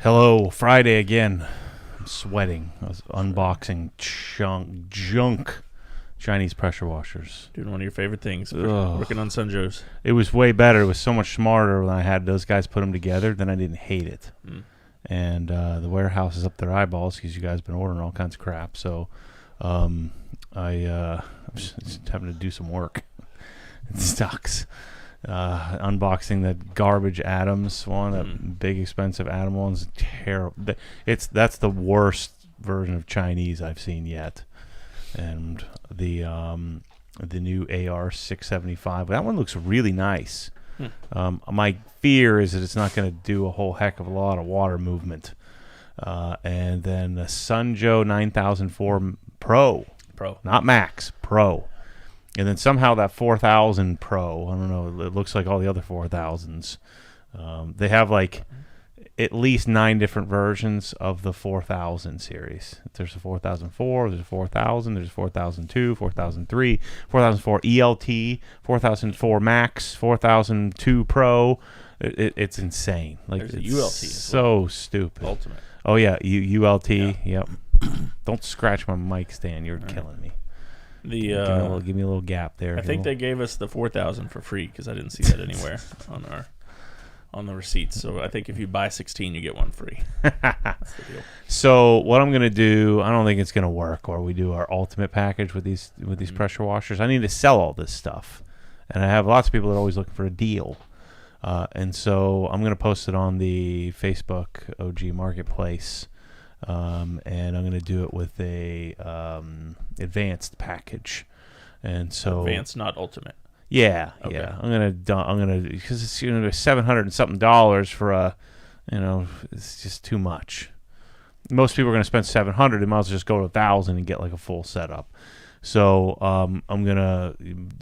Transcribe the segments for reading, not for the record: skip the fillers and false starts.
Hello, Friday again. I'm sweating. I was unboxing junk Chinese pressure washers. Doing one of your favorite things, working on Sunjos. It was way better. It was so much smarter when I had those guys put them together. Then I didn't hate it. And the warehouse is up their eyeballs because you guys have been ordering all kinds of crap. So I'm just having to do some work. It sucks. Unboxing that garbage Adams one, that big expensive Adam one's terrible. That's the worst version of Chinese I've seen yet. And the new AR 675, that one looks really nice. My fear is that it's not going to do a whole heck of a lot of water movement. And then the Sunjo 9004 Pro, not Max, Pro. And then somehow that 4000 Pro, I don't know, it looks like all the other 4000s. They have like at least 9 different versions of the 4000 series. There's a 4004, there's a 4000, there's a 4002, 4003, 4004 ELT, 4004 Max, 4002 Pro. It's insane. Like, there's a it's ULT. So stupid. Ultimate. Oh yeah, ULT. Yeah. Yep. Don't scratch my mic stand. You're killing me. The give me a little gap there. I think they gave us the 4000 for free because I didn't see that anywhere on the receipts. So I think if you buy 16, you get one free. That's the deal. So what I'm gonna do, I don't think it's gonna work. Or we do our ultimate package with these pressure washers. I need to sell all this stuff, and I have lots of people that are always looking for a deal. And so I'm gonna post it on the Facebook OG Marketplace. And I'm going to do it with a advanced package, and so Advanced, not ultimate. Yeah, Okay. yeah. I'm gonna because it's $700 and something for a, it's just too much. Most people are going to spend $700. They might as well just go to $1,000 and get like a full setup. So I'm gonna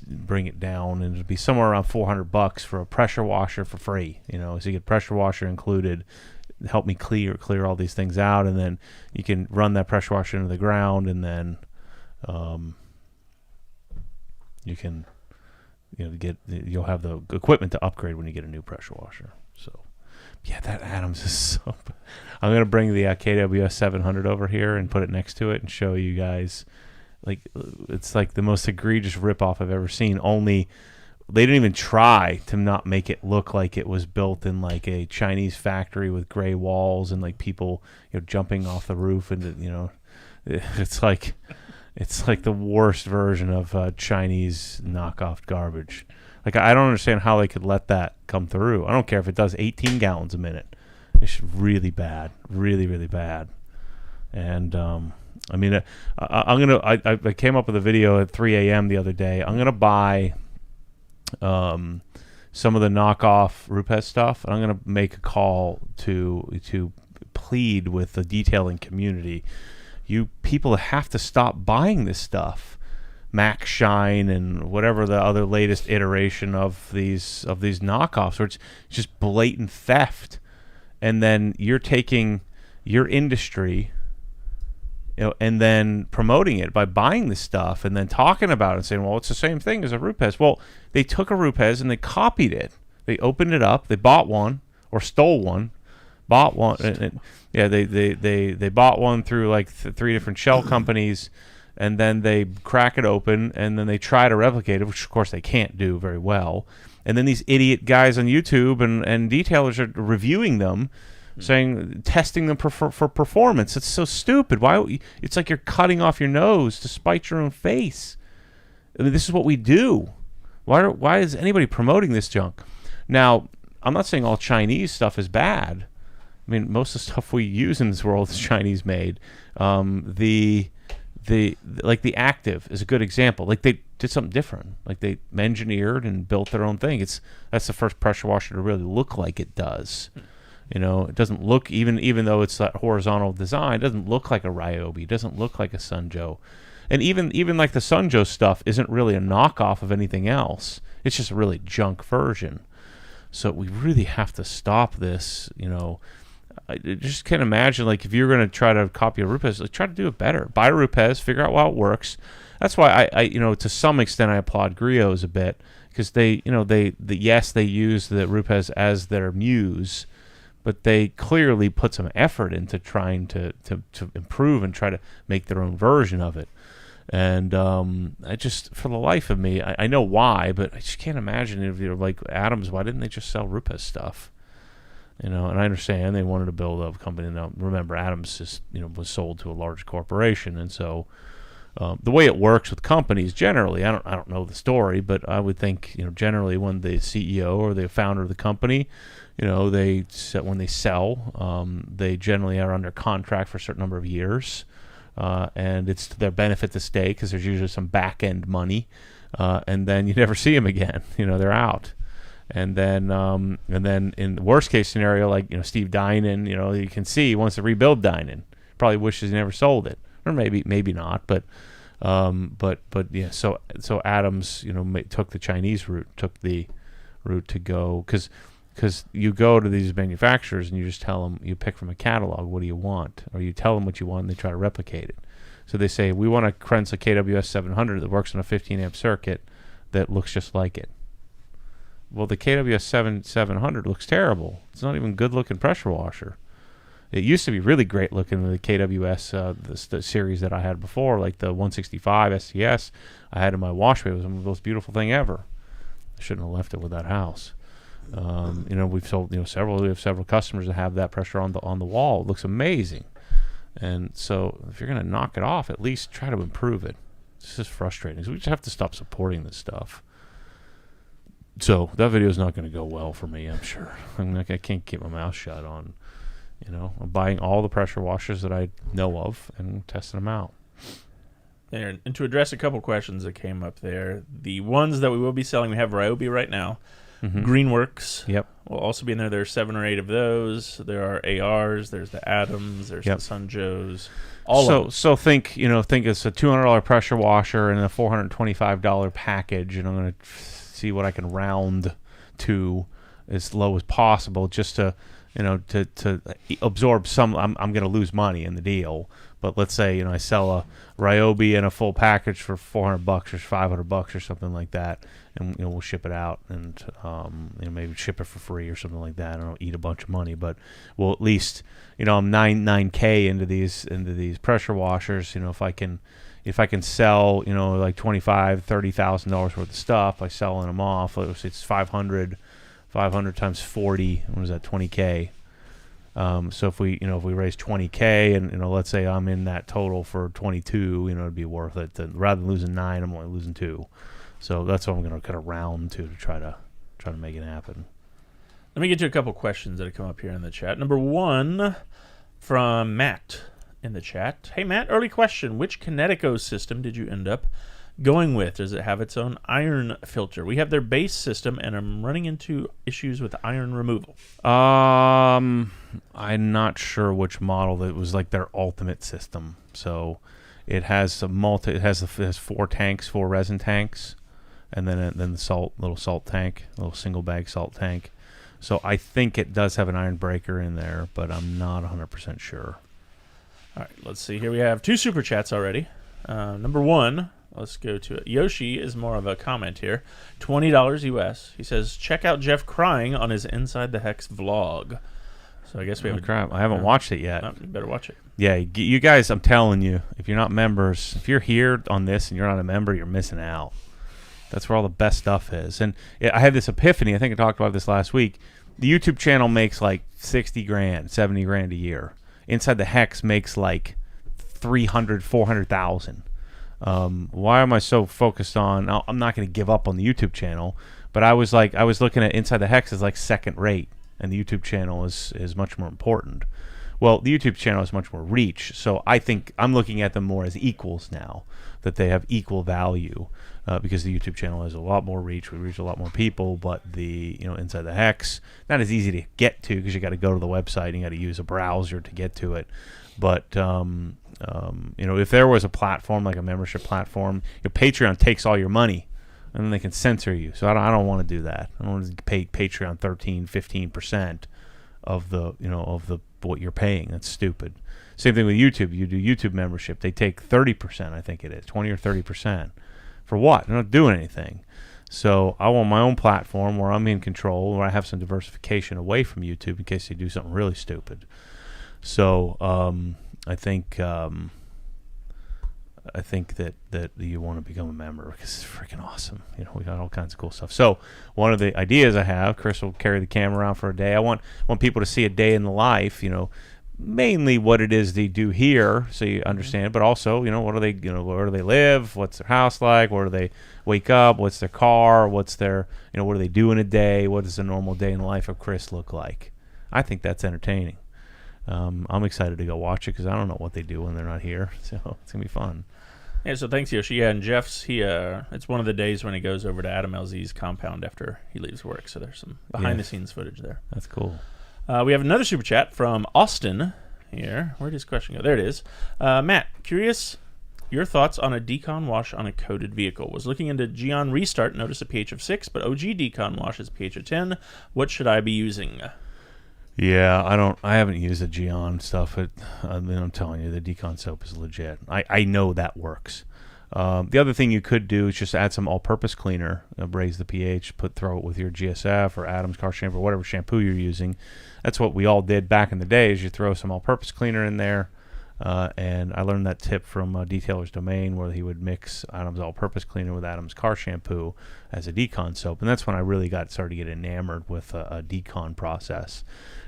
bring it down, and it'll be somewhere around $400 for a pressure washer for free. So you get pressure washer included. Help me clear all these things out, and then you can run that pressure washer into the ground, and then you can you'll have the equipment to upgrade when you get a new pressure washer. So yeah, that Adams is so I'm gonna bring the KWS 700 over here and put it next to it and show you guys. Like, it's like the most egregious ripoff I've ever seen. Only they didn't even try to not make it look like it was built in like a Chinese factory with gray walls and like people jumping off the roof, and it's like the worst version of Chinese knockoff garbage. Like, I don't understand how they could let that come through. I don't care if it does 18 gallons a minute. It's really bad, really, really bad. And I mean, I came up with a video at 3 a.m. the other day. I'm gonna buy some of the knockoff Rupes stuff, and I'm going to make a call to plead with the detailing community. You people have to stop buying this stuff, Max Shine and whatever the other latest iteration of these knockoffs, where it's just blatant theft, and then you're taking your industry, and then promoting it by buying this stuff and then talking about it and saying, well, it's the same thing as a Rupes. Well, they took a Rupes and they copied it. They opened it up. They bought one or stole one, bought one. They bought one through like 3 different shell companies, and then they crack it open, and then they try to replicate it, which of course they can't do very well. And then these idiot guys on YouTube and detailers are reviewing them, testing them for performance. It's so stupid. Why? It's like you're cutting off your nose to spite your own face. I mean, this is what we do. Why is anybody promoting this junk? Now, I'm not saying all Chinese stuff is bad. I mean, most of the stuff we use in this world is Chinese made. The Active is a good example. Like, they did something different. Like, they engineered and built their own thing. That's the first pressure washer to really look like it does. It doesn't look, even though it's that horizontal design, it doesn't look like a Ryobi. It doesn't look like a Sunjo. And even like the Sunjo stuff isn't really a knockoff of anything else. It's just a really junk version. So we really have to stop this. I just can't imagine, like, if you're going to try to copy a Rupes, like, try to do it better. Buy a Rupes, figure out how it works. That's why I to some extent I applaud Griots a bit, because they use the Rupes as their muse. but they clearly put some effort into trying to improve and try to make their own version of it. And I just, for the life of me, I know why, but I just can't imagine if you're like Adams, why didn't they just sell Rupes stuff? And I understand they wanted to build a company. Now, remember, Adams just, was sold to a large corporation, and so the way it works with companies generally, I don't know the story, but I would think, generally when the CEO or the founder of the company, when they sell, they generally are under contract for a certain number of years, and it's to their benefit to stay because there's usually some back end money, and then you never see them again. They're out. And then in the worst case scenario, like Steve Dinan, you can see he wants to rebuild Dinan. Probably wishes he never sold it, or maybe not. But yeah. So Adams, took the Chinese route, took the route to go because you go to these manufacturers and you just tell them, you pick from a catalog, what do you want, or you tell them what you want and they try to replicate it. So they say, we want a Krenza KWS 700 that works on a 15 amp circuit that looks just like it. Well, the KWS 700 looks terrible. It's not even a good-looking pressure washer. It used to be really great looking, the KWS, the series that I had before, like the 165 STS I had in my wash bay. It was the most beautiful thing ever. I shouldn't have left it with that house. We've sold several. We have several customers that have that pressure on the wall. It looks amazing. And so if you're going to knock it off, at least try to improve it. It's just frustrating. So we just have to stop supporting this stuff. So that video is not going to go well for me, I'm sure. I can't keep my mouth shut on, I'm buying all the pressure washers that I know of and testing them out. And to address a couple questions that came up there, the ones that we will be selling, we have Ryobi right now. Mm-hmm. Greenworks. Yep. Will also be in there. There's 7 or 8 of those. There are ARs. There's the Adams. There's the Sunjos. So think it's a $200 pressure washer and a $425 package, and I'm going to see what I can round to as low as possible, just to to absorb some. I'm going to lose money in the deal, but let's say I sell a Ryobi and a full package for $400 or $500 or something like that, and we'll ship it out and maybe ship it for free or something like that. I don't eat a bunch of money, but we'll at least I'm 9K into these pressure washers. If I can sell, like $25,000-$30,000 worth of stuff by selling them off, it's 500 times 40. What is that? 20K. So if we raise 20K and let's say I'm in that total for 22, it'd be worth it. Rather than losing 9, I'm only losing 2. So that's what I'm going to kind of round to try to make it happen. Let me get to a couple questions that have come up here in the chat. Number 1 from Matt in the chat. Hey Matt, early question. Which Kinetico system did you end up going with? Does it have its own iron filter? We have their base system, and I'm running into issues with iron removal. I'm not sure which model. That was like their ultimate system. So it has it has 4 tanks, 4 resin tanks, and then the little salt tank, little single bag salt tank. So I think it does have an iron breaker in there, but I'm not 100% sure. All right, let's see. Here we have 2 super chats already. Number 1, let's go to it. Yoshi is more of a comment here. $20 US. He says, check out Jeff crying on his Inside the Hex vlog. So I guess we have crap. I haven't watched it yet. You better watch it. Yeah, you guys, I'm telling you, if you're not members, if you're here on this and you're not a member, you're missing out. That's where all the best stuff is. And I had this epiphany. I think I talked about this last week. The YouTube channel makes like 60 grand, 70 grand a year. Inside the Hex makes like 300, 400,000. Why am I so focused on? I'm not going to give up on the YouTube channel, but I was looking at Inside the Hex as like second rate, and the YouTube channel is much more important. Well, the YouTube channel has much more reach, so I think I'm looking at them more as equals now, that they have equal value, because the YouTube channel has a lot more reach. We reach a lot more people, but the Inside the Hex, not as easy to get to because you got to go to the website and you got to use a browser to get to it. But if there was a platform like a membership platform, Patreon takes all your money and then they can censor you. So I don't want to do that. I don't want to pay Patreon 13-15% of the what you're paying. That's stupid. Same thing with YouTube. You do YouTube membership, they take 30%. I think it is 20 or 30%. For what? They're not doing anything. So I want my own platform where I'm in control, where I have some diversification away from YouTube in case they do something really stupid. So I think that you want to become a member because it's freaking awesome. We got all kinds of cool stuff. So one of the ideas I have, Chris will carry the camera around for a day. I want people to see a day in the life. Mainly what it is they do here, so you understand. But also, what are they? Where do they live? What's their house like? Where do they wake up? What's their car? What's their, what do they do in a day? What does a normal day in the life of Chris look like? I think that's entertaining. I'm excited to go watch it because I don't know what they do when they're not here. So it's gonna be fun. Yeah, so thanks, Yoshi. Yeah, and Jeff's, it's one of the days when he goes over to Adam LZ's compound after he leaves work, so there's some behind-the-scenes footage there. That's cool. We have another super chat from Austin here. Where did his question go? There it is. Matt, curious your thoughts on a decon wash on a coated vehicle. Was looking into Geon Restart, noticed a pH of 6, but OG decon wash is pH of 10. What should I be using? Yeah, I haven't used the Geon stuff. I'm telling you, the decon soap is legit. I know that works. The other thing you could do is just add some all-purpose cleaner, raise the pH, throw it with your GSF or Adam's car shampoo or whatever shampoo you're using. That's what we all did back in the day. Is you throw some all-purpose cleaner in there, and I learned that tip from Detailer's Domain, where he would mix Adam's all-purpose cleaner with Adam's car shampoo as a decon soap, and that's when I really started to get enamored with a decon process.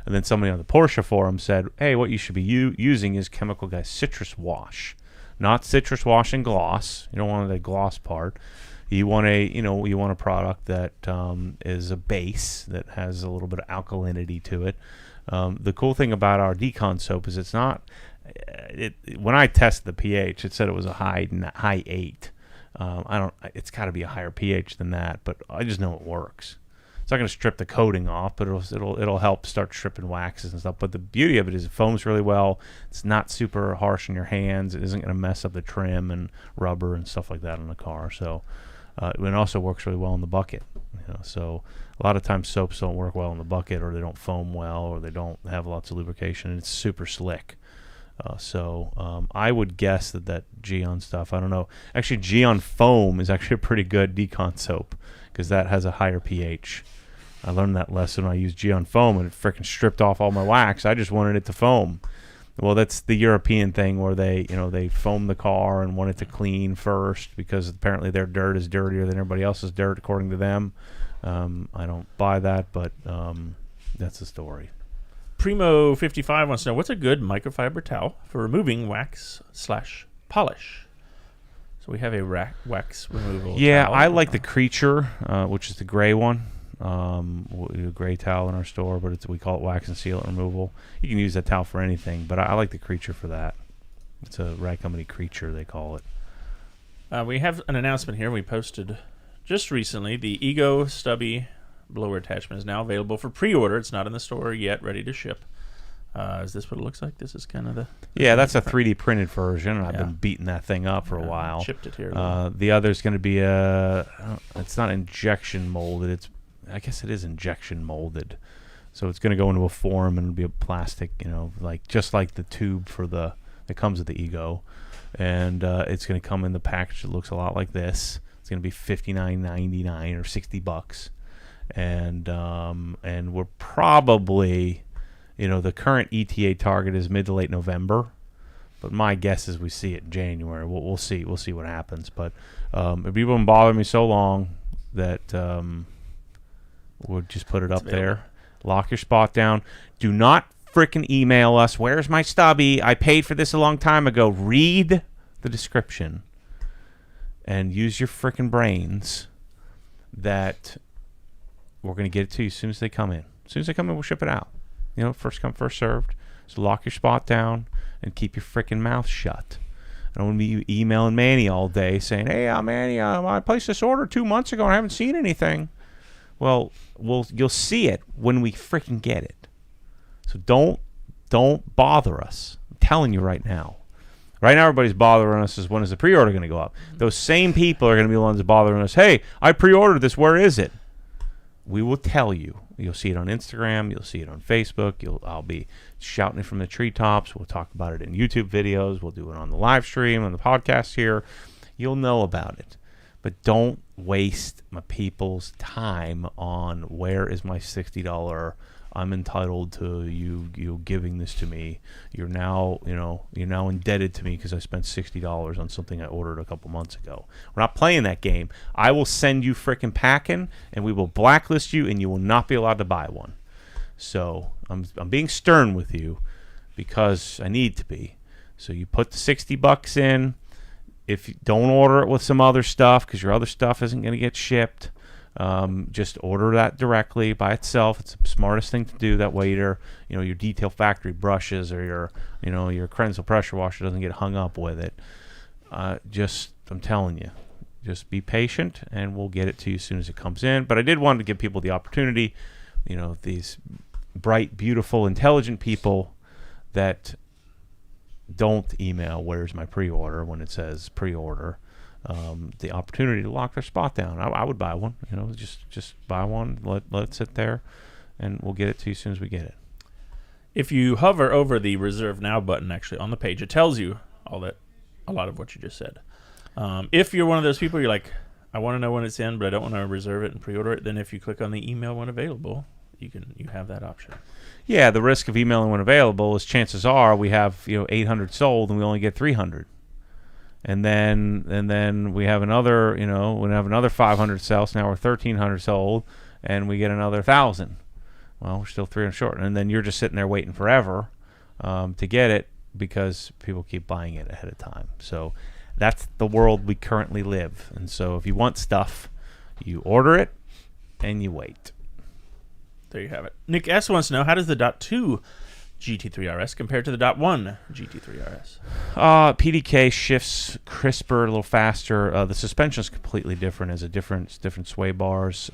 And then somebody on the Porsche forum said, "Hey, what you should be using is Chemical Guy Citrus Wash, not Citrus Wash and Gloss. You don't want the gloss part. You want a product that is a base that has a little bit of alkalinity to it. The cool thing about our decon soap is it's not. When I tested the pH, it said it was a high 8. It's got to be a higher pH than that, but I just know it works. It's not going to strip the coating off, but it'll help start stripping waxes and stuff. But the beauty of it is it foams really well. It's not super harsh in your hands. It isn't going to mess up the trim and rubber and stuff like that on the car. So it also works really well in the bucket. So a lot of times soaps don't work well in the bucket, or they don't foam well, or they don't have lots of lubrication, and it's super slick. So I would guess that Geon stuff, I don't know. Actually, Geon foam is actually a pretty good decon soap because that has a higher pH. I learned that lesson when I used Geon foam, and it freaking stripped off all my wax. I just wanted it to foam. Well, that's the European thing where they foam the car and want it to clean first because apparently their dirt is dirtier than everybody else's dirt according to them. I don't buy that, but that's the story. Primo55 wants to know, what's a good microfiber towel for removing wax/polish? So we have a wax removal towel. I like the Creature, which is the gray one. A gray towel in our store, but we call it wax and sealant removal. You can use that towel for anything, but I like the Creature for that. It's a Rag Company Creature, they call it. We have an announcement here. We posted just recently. The Ego Stubby blower attachment is now available for pre-order. It's not in the store yet, ready to ship. Is this what it looks like? This is kind of the... Yeah, that's a 3D printed version, and I've been beating that thing up for a while. Shipped it here. The other's going to be it's not injection molded. I guess it is injection molded. So it's going to go into a form and it'll be a plastic, just like the tube that comes with the Ego. And it's going to come in the package that looks a lot like this. It's going to be $59.99 or $60. And we're probably, the current ETA target is mid to late November, but my guess is we see it in January. We'll see what happens. But if people have been bothering me so long that we'll just put it up there. Lock your spot down. Do not frickin' email us. Where's my stubby? I paid for this a long time ago. Read the description and use your frickin' brains that we're going to get it to you as soon as they come in. As soon as they come in, we'll ship it out. First come, first served. So lock your spot down and keep your frickin' mouth shut. I don't want to be emailing Manny all day saying, "Hey, Manny, I placed this order 2 months ago and I haven't seen anything." Well, you'll see it when we frickin' get it. So don't bother us. I'm telling you right now. Right now, everybody's bothering us is when is the pre-order going to go up. Those same people are going to be the ones bothering us. Hey, I pre-ordered this. Where is it? We will tell you. You'll see it on Instagram. You'll see it on Facebook. I'll be shouting it from the treetops. We'll talk about it in YouTube videos. We'll do it on the live stream, on the podcast here. You'll know about it. But don't waste my people's time on where is my $60. I'm entitled to you giving this to me. You're now indebted to me because I spent $60 on something I ordered a couple months ago. We're not playing that game. I will send you frickin' packing, and we will blacklist you, and you will not be allowed to buy one. So I'm being stern with you because I need to be. So you put the $60 in. If you don't order it with some other stuff because your other stuff isn't going to get shipped. Just order that directly by itself. It's the smartest thing to do. That way, your Detail Factory brushes or your Krenzel pressure washer doesn't get hung up with it. I'm telling you, just be patient, and we'll get it to you as soon as it comes in. But I did want to give people the opportunity, these bright, beautiful, intelligent people that don't email "Where's my pre-order" when it says pre-order. The opportunity to lock their spot down. I would buy one. Just buy one. Let it sit there, and we'll get it to you as soon as we get it. If you hover over the Reserve Now button, actually on the page, it tells you a lot of what you just said. If you're one of those people, you're like, I want to know when it's in, but I don't want to reserve it and pre-order it. Then if you click on the email when available, you have that option. Yeah, the risk of emailing when available is chances are we have 800 sold and we only get 300. And then we have another, we have another 500 sales. Now we're 1,300 sold, and we get another 1,000. Well, we're still 300 short. And then you're just sitting there waiting forever to get it because people keep buying it ahead of time. So that's the world we currently live. And so if you want stuff, you order it and you wait. There you have it. Nick S. wants to know, how does the Dot Two Gt3 Rs compared to the Dot One Gt3 Rs? PDK shifts crisper, a little faster. The suspension is completely different. It's different sway bars,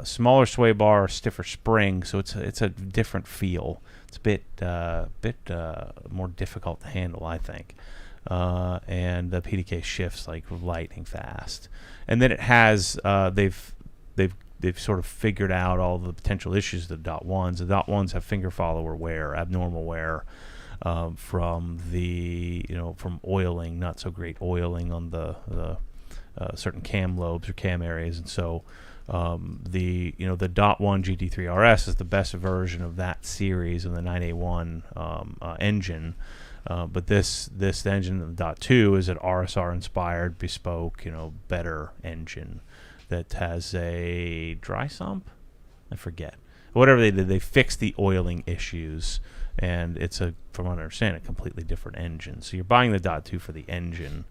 smaller sway bar, stiffer spring. So it's a different feel. It's a bit more difficult to handle, I think. And the PDK shifts like lightning fast. And then it has they've sort of figured out all the potential issues of the Dot Ones. The Dot Ones have finger follower wear, abnormal wear from oiling, not so great oiling on the certain cam lobes or cam areas, and so the Dot One Gt3 Rs is the best version of that series of the 9A1 engine. But this engine, the Dot Two, is an RSR inspired, bespoke, better engine that has a dry sump. I forget. Whatever they did, they fixed the oiling issues, and it's from what I understand, a completely different engine. So you're buying the Dot Two for the engine,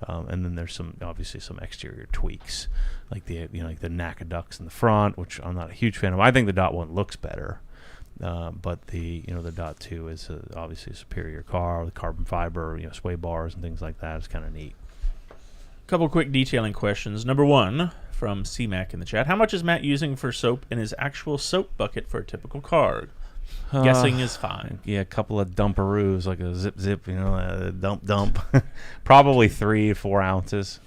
and then there's obviously some exterior tweaks, like the NACA ducts in the front, which I'm not a huge fan of. I think the Dot One looks better. But the Dot Two is obviously a superior car with carbon fiber, sway bars and things like that. It's kind of neat. A couple quick detailing questions. Number one from CMAC in the chat: how much is Matt using for soap in his actual soap bucket for a typical car? Guessing is fine. Yeah, a couple of dumperoos, like a zip, a dump. Probably 3 to 4 ounces.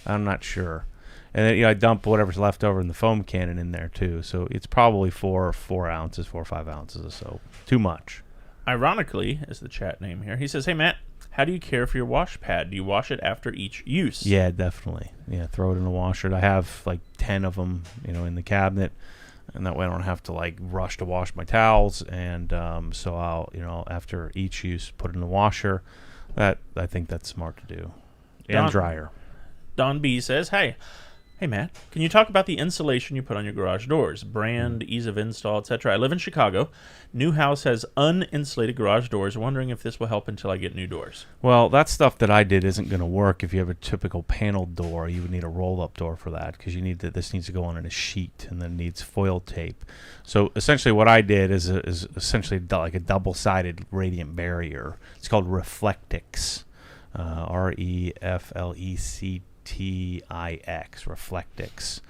I'm not sure. And then I dump whatever's left over in the foam cannon in there too. So it's probably 4 ounces, 4 or 5 ounces or so. Too much. Ironically, is the chat name here. He says, "Hey Matt, how do you care for your wash pad? Do you wash it after each use?" Yeah, definitely. Yeah, throw it in the washer. I have like 10 of them, in the cabinet, and that way I don't have to rush to wash my towels. And so I'll, after each use, put it in the washer. I think that's smart to do. And dryer. Don B says, Hey Matt, can you talk about the insulation you put on your garage doors? Brand, ease of install, etc. I live in Chicago. New house has uninsulated garage doors. Wondering if this will help until I get new doors. Well, that stuff that I did isn't going to work if you have a typical paneled door. You would need a roll-up door for that because this needs to go on in a sheet and then needs foil tape. So essentially what I did is essentially like a double-sided radiant barrier. It's called Reflectix. Reflectix, Reflectix,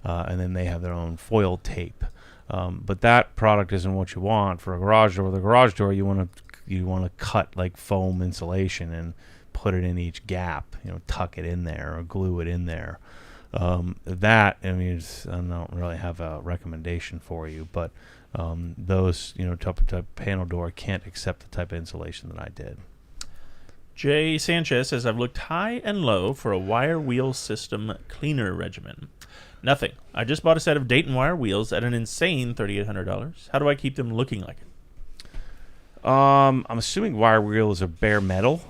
and then they have their own foil tape. But that product isn't what you want for a garage door. The garage door you want to cut like foam insulation and put it in each gap. Tuck it in there or glue it in there. I don't really have a recommendation for you, but those type of panel door can't accept the type of insulation that I did. Jay Sanchez says, I've looked high and low for a wire wheel system cleaner regimen. Nothing. I just bought a set of Dayton wire wheels at an insane $3,800. How do I keep them looking like it? I'm assuming wire wheels are bare metal.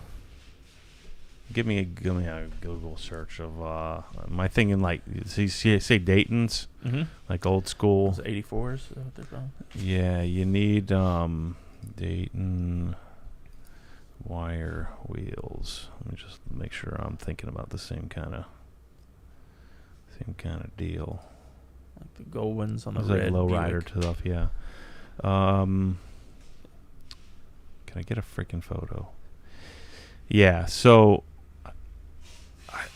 Give me a Google search of my thinking like say Dayton's, like old school. Those 84s, is that what they're called? Yeah, you need Dayton wire wheels. Let me just make sure I'm thinking about the same kind of deal. Like the gold ones on the it's red. Like low rider stuff, yeah. Can I get a freaking photo? Yeah, so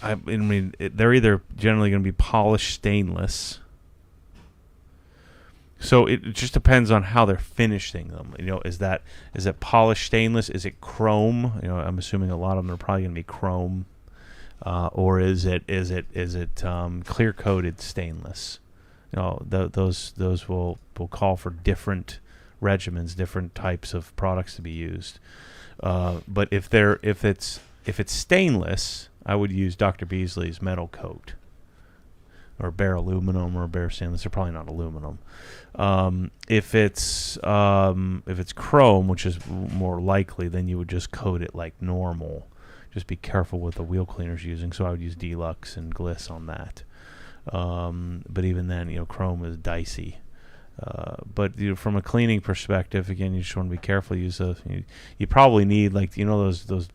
I mean they're either generally going to be polished stainless. So it just depends on how they're finishing them. You know, is it polished stainless? Is it chrome? You know, I'm assuming a lot of them are probably going to be chrome, or is it clear coated stainless? You know, those will call for different regimens, different types of products to be used. But if it's stainless, I would use Dr. Beasley's metal coat, or bare aluminum, or bare stainless. They're probably not aluminum. If it's chrome, which is more likely, then you would just coat it like normal. Just be careful with the wheel cleaners using. So I would use Deluxe and Gliss on that. But even then, you know, chrome is dicey. But you know, from a cleaning perspective, again, you just want to be careful. You probably need, like, you know, those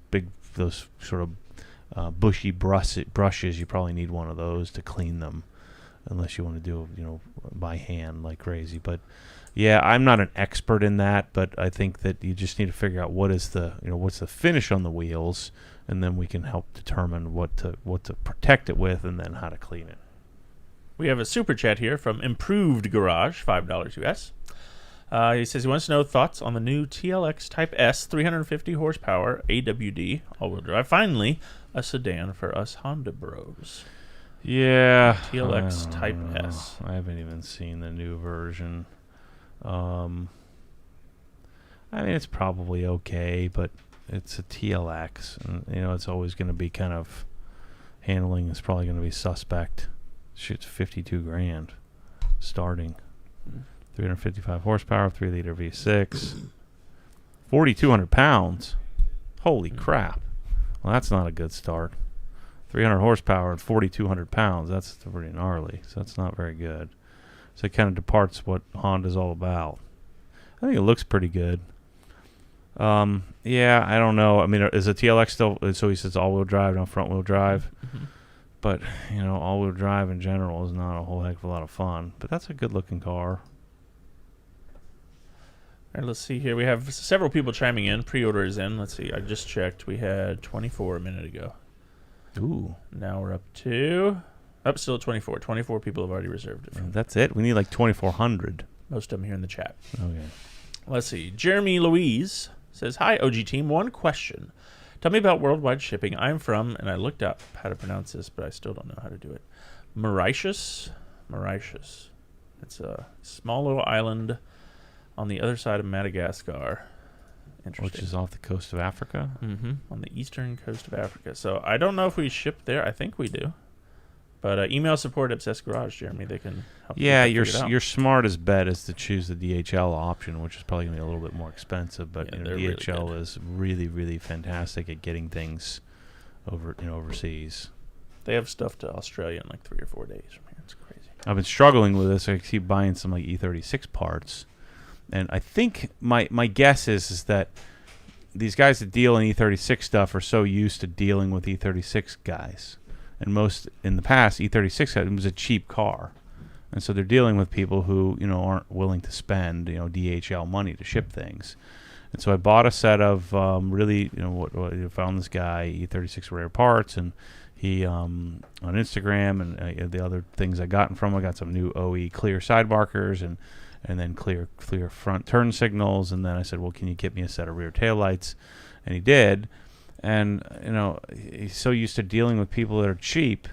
sort of bushy brushes. You probably need one of those to clean them, unless you want to do, you know, by hand like crazy. But yeah, I'm not an expert in that, but I think that you just need to figure out what's the finish on the wheels, and then we can help determine what to protect it with, and then how to clean it. We have a super chat here from Improved Garage, $5 US. He says he wants to know thoughts on the new TLX Type S 350 horsepower AWD all-wheel drive. Finally, a sedan for us Honda bros. Yeah. TLX Type S. I haven't even seen the new version. I mean, it's probably okay, but it's a TLX, and you know, it's always going to be kind of, handling is probably going to be suspect. Shit's $52,000 starting. 355 horsepower, 3-liter V6, 4,200 pounds. Holy crap! Well, that's not a good start. 300 horsepower and 4,200 pounds. That's pretty gnarly. So that's not very good. So it kind of departs what Honda's all about. I think it looks pretty good. Yeah, I don't know. I mean, is a TLX still? So he says all-wheel drive, not front-wheel drive. Mm-hmm. But you know, all-wheel drive in general is not a whole heck of a lot of fun. But that's a good-looking car. All right, let's see here. We have several people chiming in. Pre-orders in. Let's see. I just checked. We had 24 a minute ago. Ooh. Now we're up to... still at 24. 24 people have already reserved it. That's it? We need like 2,400. Most of them here in the chat. Okay. Let's see. Jeremy Louise says, Hi, OG team. One question. Tell me about worldwide shipping. I'm from, and I looked up how to pronounce this, but I still don't know how to do it. Mauritius. It's a small little island on the other side of Madagascar. Interesting. Which is off the coast of Africa? Mm-hmm. On the eastern coast of Africa. So I don't know if we ship there. I think we do. But email support at Obsessed Garage, Jeremy. They can help you your smartest bet is to choose the DHL option, which is probably going to be a little bit more expensive. But Yeah, DHL really is really, really fantastic at getting things overseas. They have stuff to Australia in like 3 or 4 days from here. It's crazy. I've been struggling with this. I keep buying some like E36 parts. And I think my guess is that these guys that deal in E36 stuff are so used to dealing with E36 guys. And most in the past, E36 was a cheap car. And so they're dealing with people who, you know, aren't willing to spend, you know, DHL money to ship things. And so I bought a set of really, you know, found this guy, E36 Rare Parts, and he, on Instagram, and the other things I got from him, I got some new OE clear side markers, and then clear front turn signals. And then I said, well, can you get me a set of rear taillights? And he did. And, you know, he's so used to dealing with people that are cheap.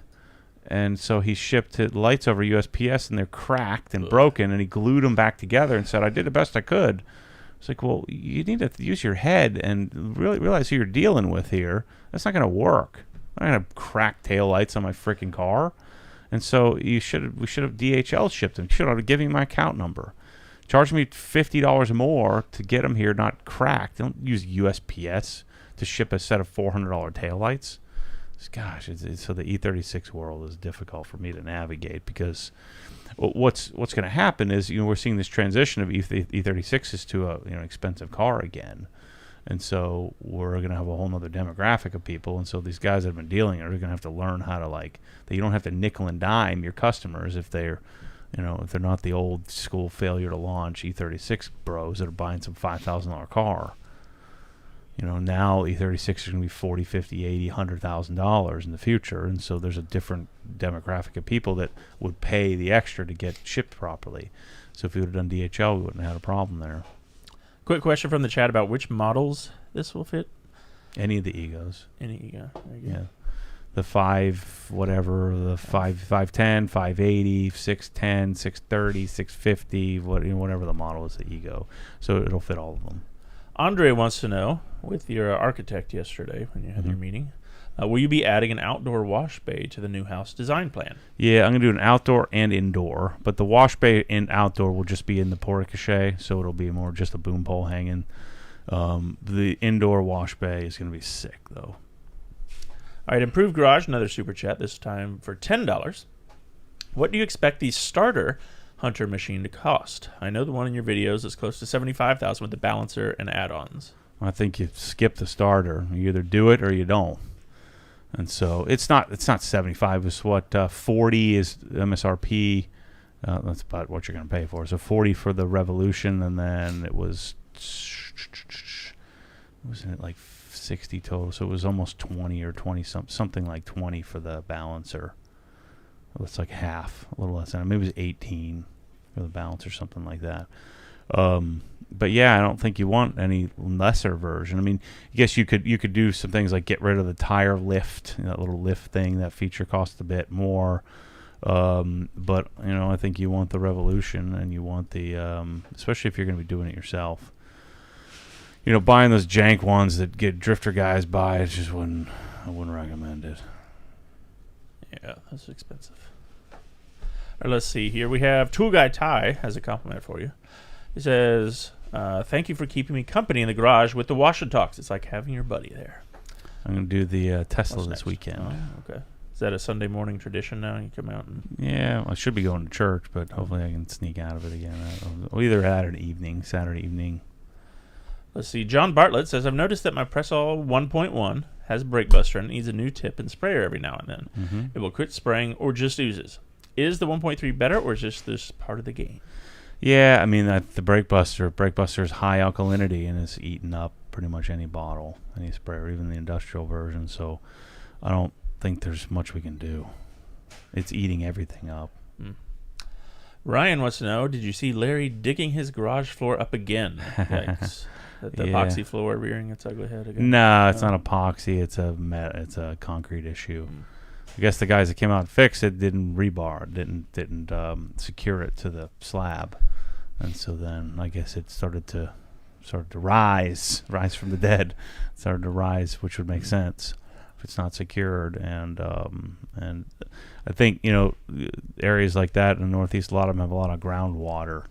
And so he shipped his lights over USPS, and they're cracked and broken. And he glued them back together and said, I did the best I could. It's like, well, you need to use your head and really realize who you're dealing with here. That's not going to work. I'm not going to crack taillights on my freaking car. And so we should have DHL shipped them. You should have given me my account number. Charge me $50 more to get them here, not cracked. Don't use USPS to ship a set of $400 taillights. Gosh, so the E36 world is difficult for me to navigate because what's going to happen is we're seeing this transition of E36s to a expensive car again, and so we're going to have a whole other demographic of people, and so these guys that have been dealing are going to have to learn how to that you don't have to nickel and dime your customers if they're if they're not the old school failure to launch E36 bros that are buying some $5,000 car. Now E36 are going to be $40,000, $50,000, $80,000, $100,000 in the future, and so there's a different demographic of people that would pay the extra to get shipped properly. So if we would have done DHL, we wouldn't have had a problem there. Quick question from the chat about which models this will fit. Any of the Egos. Any Ego. Yeah. The 510, 580, 610, 630, 650, whatever the model is, the Ego. So it'll fit all of them. Andre wants to know, with your architect yesterday when you had your meeting, will you be adding an outdoor wash bay to the new house design plan? Yeah, I'm going to do an outdoor and indoor, but the wash bay and outdoor will just be in the porte-cochere, so it'll be more just a boom pole hanging. The indoor wash bay is going to be sick, though. All right, Improved Garage, another super chat, this time for $10. What do you expect the starter Hunter machine to cost? I know the one in your videos is close to $75,000 with the balancer and add-ons. I think you skip the starter. You either do it or you don't. And so it's not 75. It's what 40 is MSRP. That's about what you're going to pay for. So 40 for the Revolution, and then it wasn't it like 60 total? So it was almost 20 or 20 something like 20 for the balancer. It's like half, a little less than. Maybe it was 18 for the balance or something like that. But yeah, I don't think you want any lesser version. I mean, I guess you could do some things like get rid of the tire lift, that little lift thing. That feature costs a bit more. But I think you want the Revolution, and you want the especially if you're going to be doing it yourself. Buying those jank ones that get drifter guys buy, I wouldn't recommend it. Yeah, that's expensive. All right, let's see here. We have Tool Guy Ty has a compliment for you. He says, thank you for keeping me company in the garage with the wash and talks. It's like having your buddy there. I'm going to do the Tesla this weekend. Oh, okay. Is that a Sunday morning tradition now? You come out and... Yeah, I should be going to church, but hopefully I can sneak out of it again. I'll either add an evening, Saturday evening. Let's see. John Bartlett says, I've noticed that my Pressall 1.1 has brake buster and needs a new tip and sprayer every now and then. Mm-hmm. It will quit spraying or just oozes. Is the 1.3 better, or is just this part of the game? Yeah, I mean, the brake buster is high alkalinity, and it's eating up pretty much any bottle, any sprayer, even the industrial version. So I don't think there's much we can do. It's eating everything up. Ryan wants to know, did you see Larry digging his garage floor up again? Yikes. The epoxy floor rearing its ugly head again? No, it's not epoxy. It's a concrete issue. I guess the guys that came out and fixed it didn't rebar, didn't secure it to the slab, and so then I guess it started to rise from the dead. It started to rise, which would make sense if it's not secured. And I think areas like that in the Northeast, a lot of them have a lot of groundwater.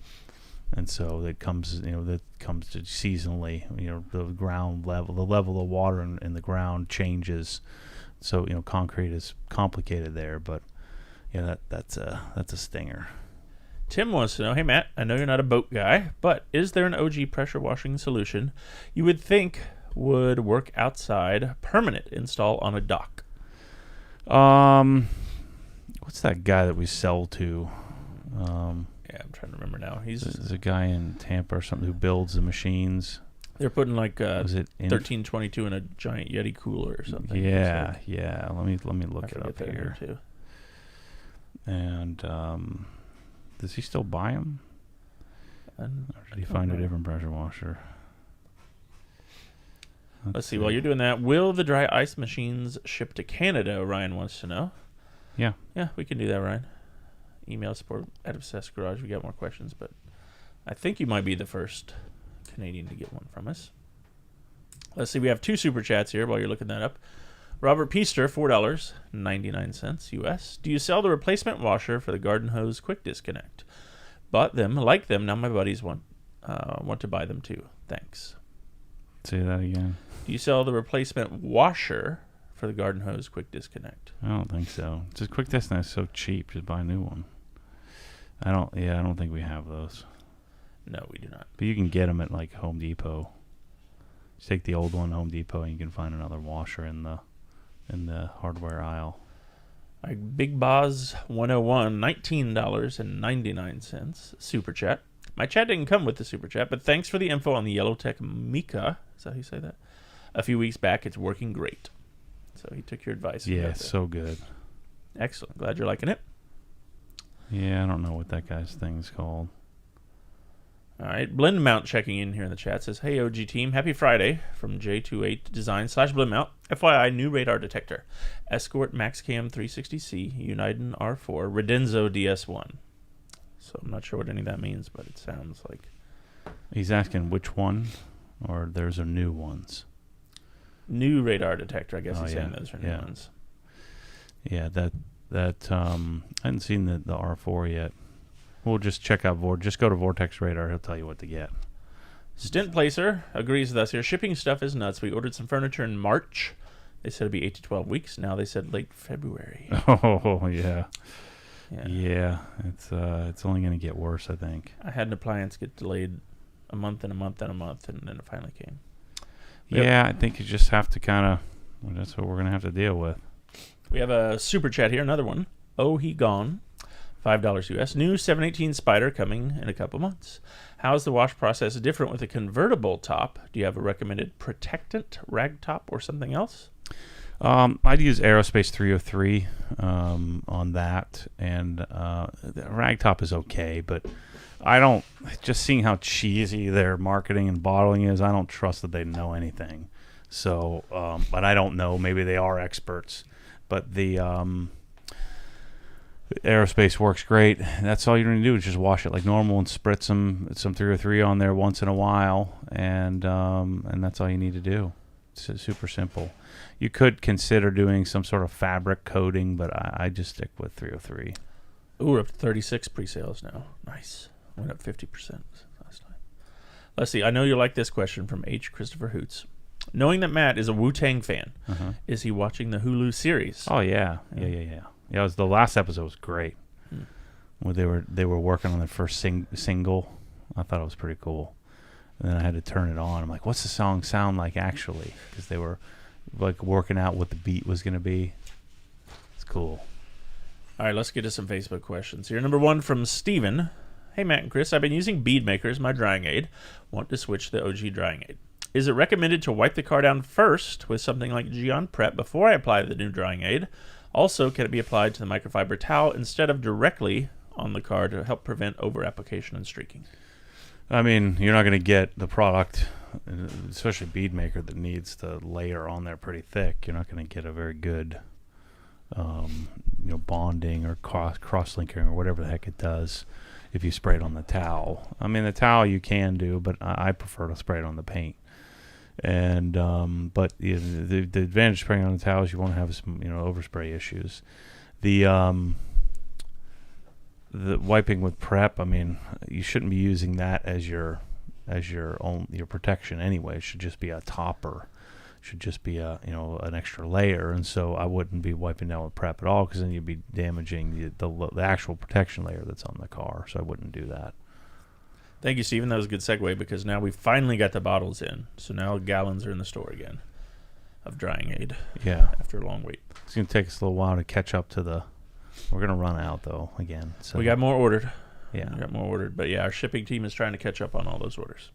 And so that comes to seasonally, the ground level, the level of water in the ground changes. So, concrete is complicated there, but that's a stinger. Tim wants to know, hey Matt, I know you're not a boat guy, but is there an OG pressure washing solution you would think would work outside, permanent install on a dock? What's that guy that we sell to? Yeah, I'm trying to remember now. There's a guy in Tampa or something who builds the machines. They're putting like was it 1322 in a giant Yeti cooler or something. Yeah, yeah. Let me look it up here. Too. And does he still buy them? Or did he find a different pressure washer? Let's see. While you're doing that, will the dry ice machines ship to Canada? Ryan wants to know. Yeah. Yeah, we can do that, Ryan. Email support at Obsessed Garage. We got more questions, but I think you might be the first Canadian to get one from us. Let's see. We have 2 super chats here while you're looking that up. Robert Peaster, $4.99 US. Do you sell the replacement washer for the garden hose quick disconnect? Bought them, like them. Now my buddies want to buy them too. Thanks. Say that again. Do you sell the replacement washer for the garden hose quick disconnect? I don't think so. Just quick disconnect is so cheap. Just buy a new one. I don't think we have those. No, we do not. But you can get them at like Home Depot. Just take the old one, Home Depot, and you can find another washer in the hardware aisle. All right, Big Boz 101, $19.99 super chat. My chat didn't come with the super chat, but thanks for the info on the Yellowtech Mika. Is that how you say that? A few weeks back, it's working great. So he took your advice. Yeah, so good. Excellent. Glad you're liking it. Yeah, I don't know what that guy's thing's called. All right, Blend Mount checking in here in the chat says, "Hey OG team, happy Friday from J28 Design / Blend Mount. FYI, new radar detector, Escort MaxCam 360C, Uniden R4, Redenzo DS1." So I'm not sure what any of that means, but it sounds like He's asking which one, or there's a new ones. New radar detector. I guess he's saying yeah, those are new ones. Yeah, that I hadn't seen the R4 yet. We'll just check out Just go to Vortex Radar. He'll tell you what to get. Stint Placer agrees with us here. Shipping stuff is nuts. We ordered some furniture in March. They said it'd be 8 to 12 weeks. Now they said late February. Oh yeah. It's only going to get worse, I think. I had an appliance get delayed a month and a month and a month, and then it finally came. Yeah, I think you just have to kind of. Well, that's what we're going to have to deal with. We have a super chat here. Another one. Oh, he gone. $5 US. New 718 Spider coming in a couple months. How's the wash process different with a convertible top? Do you have a recommended protectant, rag top, or something else? I'd use Aerospace 303 on that, and the rag top is okay, but I don't. Just seeing how cheesy their marketing and bottling is, I don't trust that they know anything. So, but I don't know. Maybe they are experts, but the Aerospace works great. That's all you're going to do is just wash it like normal and spritz some 303 on there once in a while, and that's all you need to do. It's super simple. You could consider doing some sort of fabric coating, but I just stick with 303. Ooh, we're up to 36 pre-sales now. Nice. Went up 50% last time. Let's see. I know you like this question from H. Christopher Hoots. Knowing that Matt is a Wu-Tang fan, is he watching the Hulu series? Oh yeah. Yeah. It was the last episode was great. Where they were working on their first single. I thought it was pretty cool. And then I had to turn it on. I'm like, what's the song sound like actually? Because they were like working out what the beat was going to be. It's cool. All right, let's get to some Facebook questions here. Number 1 from Steven. Hey, Matt and Chris, I've been using Bead Maker as my drying aid. Want to switch to the OG drying aid. Is it recommended to wipe the car down first with something like Geon Prep before I apply the new drying aid? Also, can it be applied to the microfiber towel instead of directly on the car to help prevent over-application and streaking? I mean, you're not going to get the product, especially Bead Maker, that needs to layer on there pretty thick. You're not going to get a very good, bonding or cross-linking or whatever the heck it does if you spray it on the towel. I mean, the towel you can do, but I prefer to spray it on the paint. And but the advantage of spraying on the towel is you won't have some overspray issues. The wiping with prep, I mean, you shouldn't be using that as your protection anyway. It should just be a topper. It should just be an extra layer. And so I wouldn't be wiping down with prep at all, because then you'd be damaging the actual protection layer that's on the car. So I wouldn't do that. Thank you, Stephen. That was a good segue, because now we finally got the bottles in. So now gallons are in the store again of drying aid. Yeah. After a long wait. It's going to take us a little while to catch up to the... We're going to run out, though, again. So we got more ordered. Yeah. We got more ordered. But, yeah, our shipping team is trying to catch up on all those orders.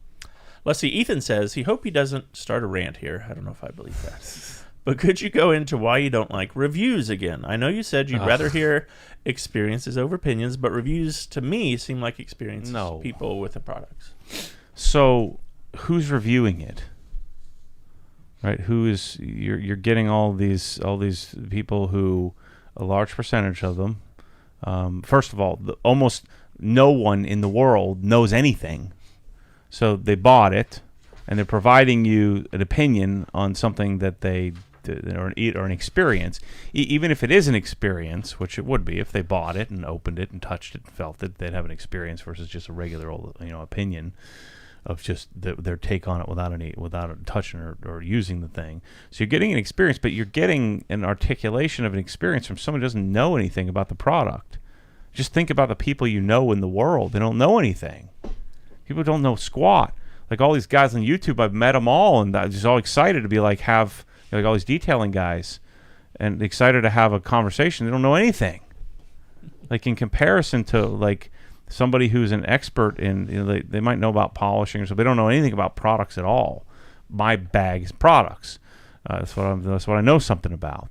Let's see. Ethan says he hope he doesn't start a rant here. I don't know if I believe that. But could you go into why you don't like reviews again? I know you said you'd rather hear experiences over opinions, but reviews to me seem like experiences people with the products. So who's reviewing it? Right? Who is you're getting all these people who, a large percentage of them, first of all, almost no one in the world knows anything. So they bought it, and they're providing you an opinion on something that or an experience. Even if it is an experience, which it would be if they bought it and opened it and touched it and felt it, they'd have an experience versus just a regular old, opinion of just their take on it without touching or using the thing. So you're getting an experience, but you're getting an articulation of an experience from someone who doesn't know anything about the product. Just think about the people you know in the world. They don't know anything. People don't know squat. Like all these guys on YouTube, I've met them all, and I'm just all excited to be like all these detailing guys, and excited to have a conversation. They don't know anything. Like in comparison to like somebody who's an expert in, they might know about polishing or so, they don't know anything about products at all. My bag is products. That's what I know something about.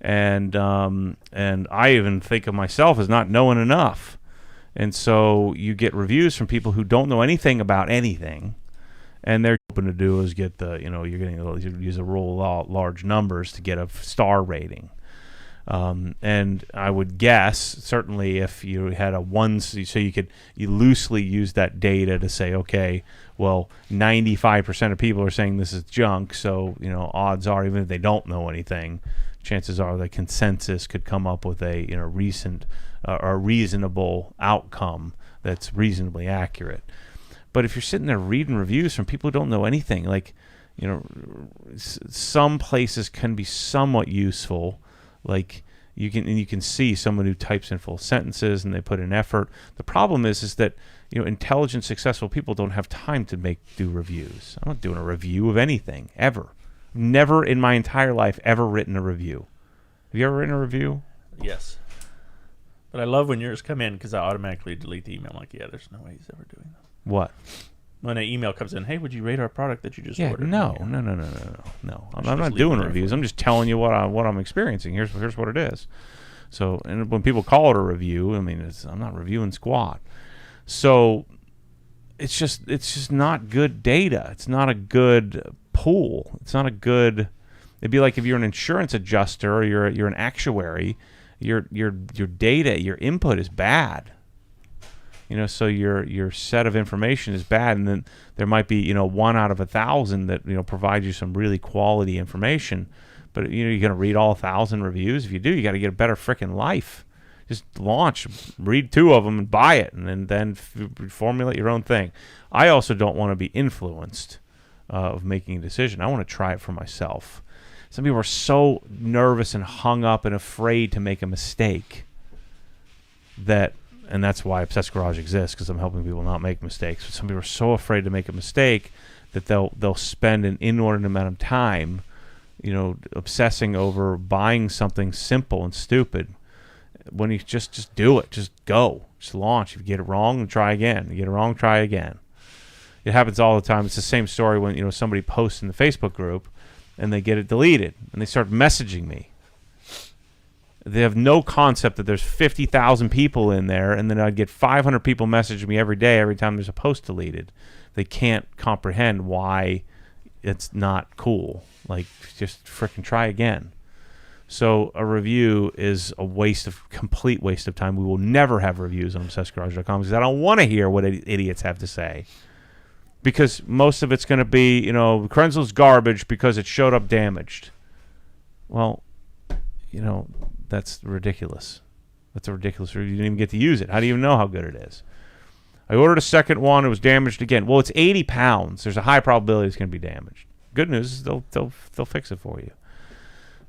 And I even think of myself as not knowing enough. And so you get reviews from people who don't know anything about anything, and they're hoping to do is get you use a rule of large numbers to get a star rating. And I would guess certainly if you had you loosely use that data to say, okay, well, 95% of people are saying this is junk, so odds are, even if they don't know anything, chances are the consensus could come up with a reasonable outcome that's reasonably accurate. But if you're sitting there reading reviews from people who don't know anything, like some places can be somewhat useful. Like you can see someone who types in full sentences and they put in effort. The problem is that intelligent, successful people don't have time to do reviews. I'm not doing a review of anything ever. Never in my entire life ever written a review. Have you ever written a review? Yes. But I love when yours come in because I automatically delete the email. I'm like, yeah, there's no way he's ever doing that. What? When an email comes in, hey, would you rate our product that you just ordered? No. I'm not doing reviews. I'm just telling you what I'm experiencing. Here's what it is. So, and when people call it a review, I'm not reviewing squat. So, it's just not good data. It's not a good pool. It's not a good. It'd be like if you're an insurance adjuster or you're an actuary, your data, your input is bad. So your set of information is bad, and then there might be 1 out of 1,000 that provides you some really quality information. But you're gonna read all 1,000 reviews. If you do, you got to get a better frickin' life. Just launch, read 2 of them, and buy it, and then formulate your own thing. I also don't want to be influenced of making a decision. I want to try it for myself. Some people are so nervous and hung up and afraid to make a mistake and that's why Obsessed Garage exists, because I'm helping people not make mistakes. But some people are so afraid to make a mistake that they'll spend an inordinate amount of time, obsessing over buying something simple and stupid. When you just do it, just go, just launch. If you get it wrong, try again. You get it wrong, try again. It happens all the time. It's the same story when somebody posts in the Facebook group and they get it deleted and they start messaging me. They have no concept that there's 50,000 people in there, and then I'd get 500 people messaging me every day every time there's a post deleted. They can't comprehend why it's not cool. Like, just frickin' try again. So a review is complete waste of time. We will never have reviews on ObsessedGarage.com because I don't want to hear what idiots have to say. Because most of it's going to be, Krenzel's garbage because it showed up damaged. Well, that's ridiculous. That's a ridiculous review. You didn't even get to use it. How do you even know how good it is? I ordered a second one. It was damaged again. Well, it's 80 pounds. There's a high probability it's going to be damaged. Good news is they'll fix it for you.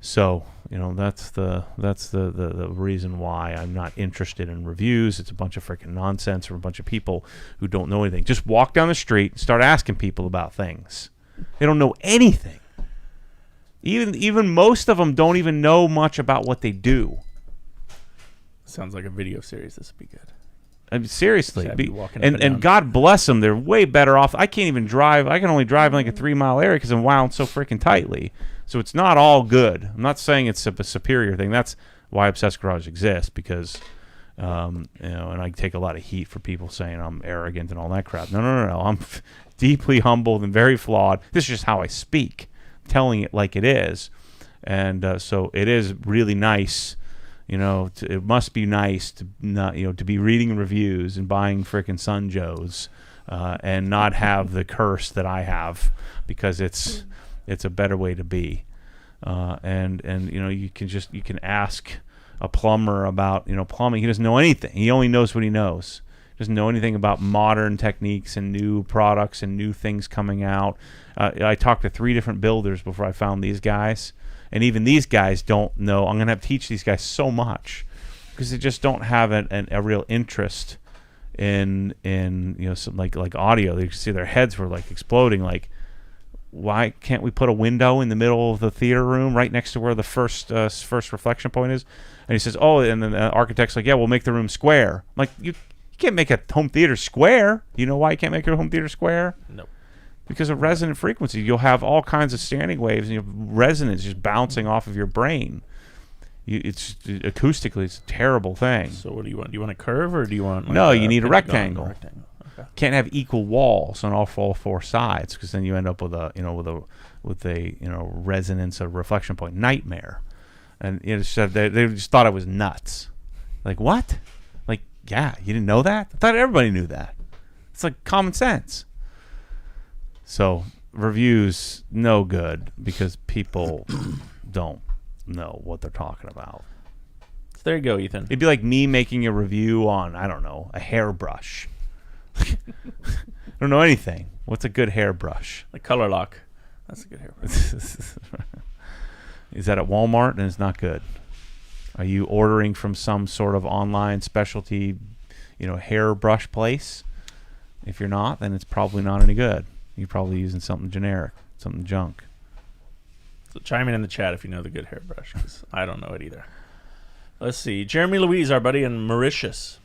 So, that's the reason why I'm not interested in reviews. It's a bunch of freaking nonsense from a bunch of people who don't know anything. Just walk down the street and start asking people about things. They don't know anything. Even most of them don't even know much about what they do. Sounds like a video series. This would be good. I mean, seriously. And God bless them. They're way better off. I can't even drive. I can only drive in like a 3-mile area because I'm wound so freaking tightly. So it's not all good. I'm not saying it's a superior thing. That's why Obsessed Garage exists, because, and I take a lot of heat for people saying I'm arrogant and all that crap. No. I'm deeply humbled and very flawed. This is just how I speak, telling it like it is. And so it is really nice. It must be nice to not, to be reading reviews and buying frickin' Sun Joes and not have the curse that I have, because it's a better way to be. And you can ask a plumber about plumbing. He doesn't know anything. He only knows what he knows. He doesn't know anything about modern techniques and new products and new things coming out. I talked to 3 different builders before I found these guys, and even these guys don't know. I'm going to have to teach these guys so much, because they just don't have a real interest in some like audio. You can see their heads were like exploding. Like, why can't we put a window in the middle of the theater room right next to where the first reflection point is? And he says, oh, and then the architect's like, yeah, we'll make the room square. I'm like, you can't make a home theater square. You know why you can't make a home theater square? Nope. Because of resonant frequency. You'll have all kinds of standing waves, and you have resonance just bouncing off of your brain. Acoustically, it's a terrible thing. So what do you want? Do you want a curve, or do you want? No, you need a rectangle. Okay. Can't have equal walls on all 4 sides, because then you end up with a resonance, a reflection point nightmare. And they just thought I was nuts. Like, what? Like, yeah, you didn't know that? I thought everybody knew that. It's like common sense. So reviews, no good, because people don't know what they're talking about. So there you go, Ethan. It'd be like me making a review on, I don't know, a hairbrush. I don't know anything. What's a good hairbrush? The Color Lock. That's a good hairbrush. Is that at Walmart? And it's not good. Are you ordering from some sort of online specialty, hairbrush place? If you're not, then it's probably not any good. You're probably using something generic, something junk. So chime in the chat if you know the good hairbrush, because I don't know it either. Let's see. Jeremy Louise, our buddy in Mauritius.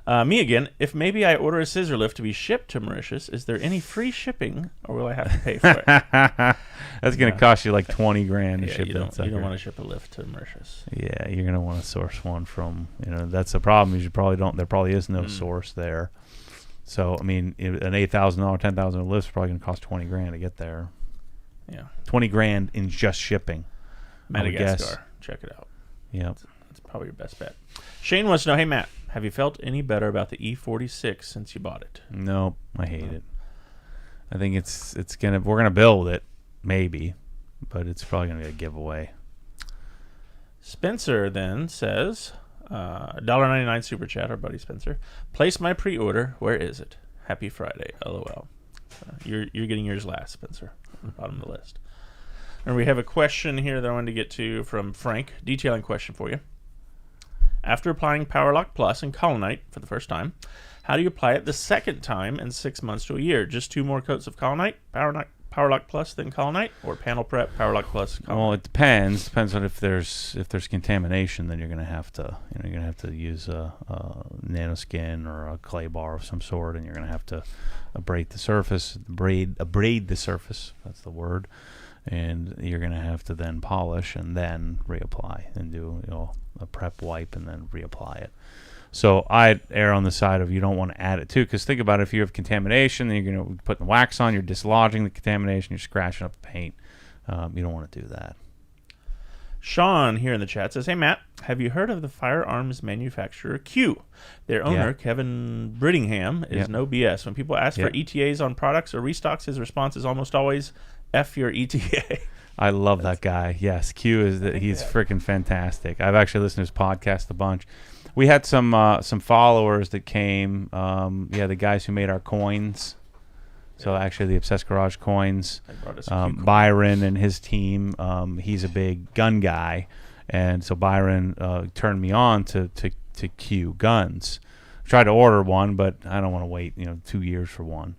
Me again. If maybe I order a scissor lift to be shipped to Mauritius, is there any free shipping, or will I have to pay for it? That's going to cost you like $20,000 to ship it. You don't want to ship a lift to Mauritius. Yeah, you're going to want to source one from, that's the problem, is there probably is no source there. So, I mean, an $8,000, $10,000 lift is probably going to cost $20,000 to get there. Yeah. $20,000 in just shipping. Madagascar. Check it out. Yeah. That's probably your best bet. Shane wants to know, hey, Matt, have you felt any better about the E46 since you bought it? Nope, I hate it. I think we're gonna build it, maybe, but it's probably gonna be a giveaway. Spencer then says, $1.99 super chat, our buddy Spencer. Place my pre-order. Where is it? Happy Friday. LOL. You're getting yours last, Spencer, on the bottom of the list. And we have a question here that I wanted to get to from Frank. Detailing question for you. After applying PowerLock Plus and Colonize for the first time, how do you apply it the second time in 6 months to a year? Just 2 more coats of Colonize, PowerLock Plus, then Colonize, or panel prep, PowerLock Plus, Colonize? Well, it depends. Depends on if there's contamination, then you're gonna have to use a nanoskin or a clay bar of some sort, and you're gonna have to abrade the surface. That's the word. And you're going to have to then polish and then reapply and do a prep wipe and then reapply it. So I'd err on the side of you don't want to add it too, because think about it, if you have contamination, then you're going to put the wax on, you're dislodging the contamination, you're scratching up the paint. You don't want to do that. Sean here in the chat says, hey, Matt, have you heard of the firearms manufacturer Q? Their owner, Kevin Brittingham, is no BS. When people ask for ETAs on products or restocks, his response is almost always, F your ETA. I love that guy. Yes, Q he's freaking fantastic. I've actually listened to his podcast a bunch. We had some followers that came. The guys who made our coins. So actually, the Obsessed Garage coins. Byron and his team. He's a big gun guy, and so Byron turned me on to Q guns. I tried to order one, but I don't want to wait 2 years for one.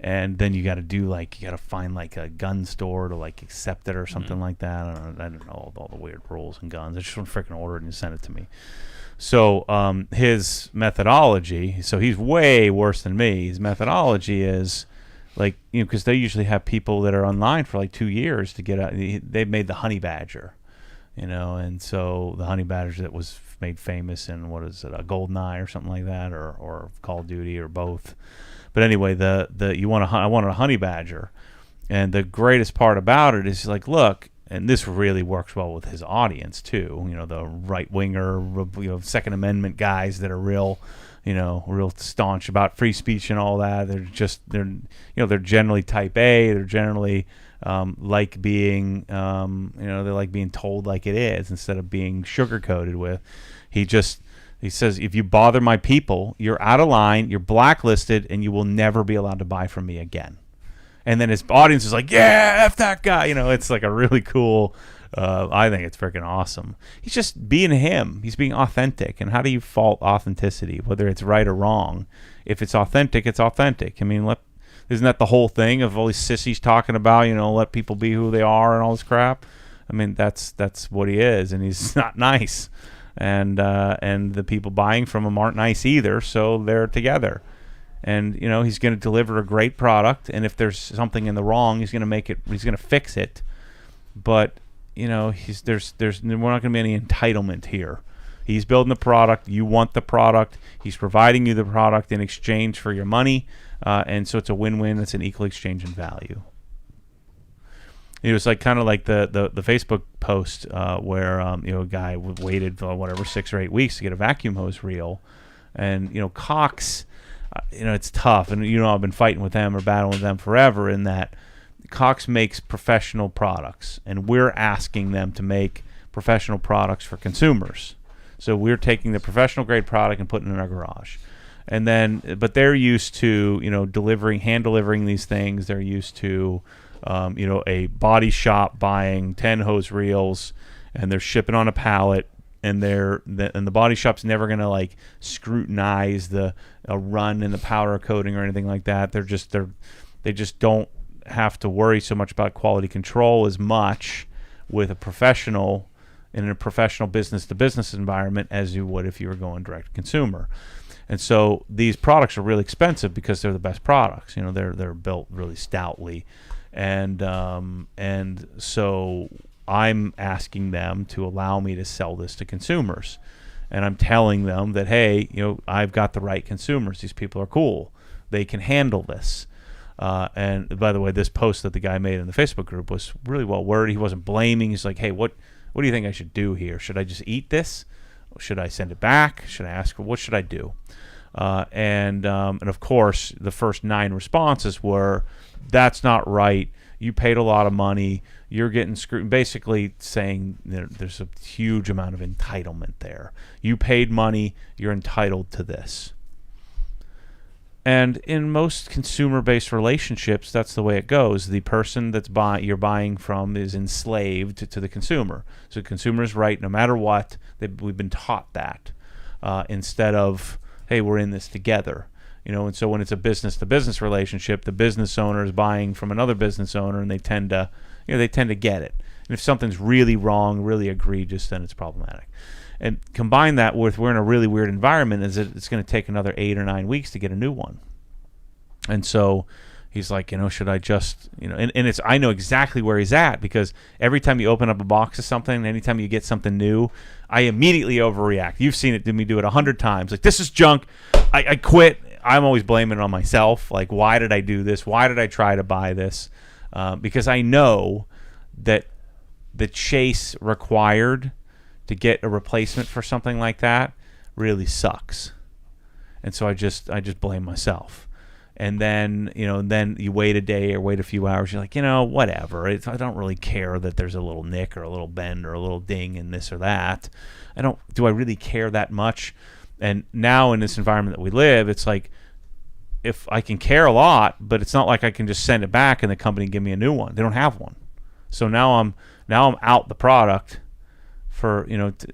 And then you got to find like a gun store to like accept it or something like that. I don't know all the weird rules and guns. I just want to freaking order it and send it to me. So his methodology, so he's way worse than me. His methodology is like, because they usually have people that are online for like 2 years to get out. They've made the Honey Badger, and so the Honey Badger that was made famous in, what is it, a GoldenEye or something like that, or Call of Duty or both. But anyway, I wanted a Honey Badger, and the greatest part about it is like, look, and this really works well with his audience too. The right winger, Second Amendment guys that are real, real staunch about free speech and all that. They're generally type A. They're generally like being they like being told like it is instead of being sugar-coated with. He says, if you bother my people, you're out of line, you're blacklisted, and you will never be allowed to buy from me again. And then his audience is like, yeah, F that guy. It's like a really cool, I think it's freaking awesome. He's just being him. He's being authentic. And how do you fault authenticity, whether it's right or wrong? If it's authentic, it's authentic. I mean, isn't that the whole thing of all these sissies talking about, let people be who they are and all this crap? I mean, that's what he is, and he's not nice. And the people buying from him aren't nice either, so they're together. And he's going to deliver a great product, and if there's something in the wrong, he's going to fix it. But we're not going to be any entitlement here. He's building the product. You want the product. He's providing you the product in exchange for your money, and so it's a win-win. It's an equal exchange in value. It was kind of like the Facebook post where a guy waited for 6 or 8 weeks to get a vacuum hose reel, and Cox. It's tough, and I've been fighting with them or battling with them forever in that Cox makes professional products, and we're asking them to make professional products for consumers. So we're taking the professional grade product and putting it in our garage. But they're used to, hand delivering these things. They're used to, a body shop buying 10 hose reels, and they're shipping on a pallet. And the body shop's never gonna scrutinize a run in the powder coating or anything like that. They just don't have to worry so much about quality control as much with a professional in a professional business to business environment as you would if you were going direct to consumer. And so these products are really expensive because they're the best products. They're built really stoutly, and so I'm asking them to allow me to sell this to consumers. And I'm telling them that, hey, I've got the right consumers. These people are cool. They can handle this. And by the way, this post that the guy made in the Facebook group was really well worded. He wasn't blaming. He's like, hey, what do you think I should do here? Should I just eat this? Should I send it back? Should I ask for what should I do? And of course, the first 9 responses were, that's not right. You paid a lot of money. You're getting screwed. Basically saying there's a huge amount of entitlement there. You paid money. You're entitled to this. And in most consumer-based relationships, that's the way it goes. The person you're buying from is enslaved to the consumer. So the consumer is right no matter what. We've been taught that instead of, hey, we're in this together. And so when it's a business-to-business relationship, the business owner is buying from another business owner, and they tend to get it. And if something's really wrong, really egregious, then it's problematic. And combine that with we're in a really weird environment, is that it's going to take another 8 or 9 weeks to get a new one. And so he's like, should I just, and it's, I know exactly where he's at, because every time you open up a box of something, anytime you get something new, I immediately overreact. You've seen it, me do it 100 times. Like, this is junk. I quit. I'm always blaming it on myself. Like, why did I do this? Why did I try to buy this? Because I know that the chase required to get a replacement for something like that really sucks. And so I just blame myself. And then, then you wait a day or wait a few hours. You're like, whatever. I don't really care that there's a little nick or a little bend or a little ding in this or that. Do I really care that much? And now in this environment that we live, it's like, if I can care a lot, but it's not like I can just send it back and the company give me a new one. They don't have one. So now I'm out the product for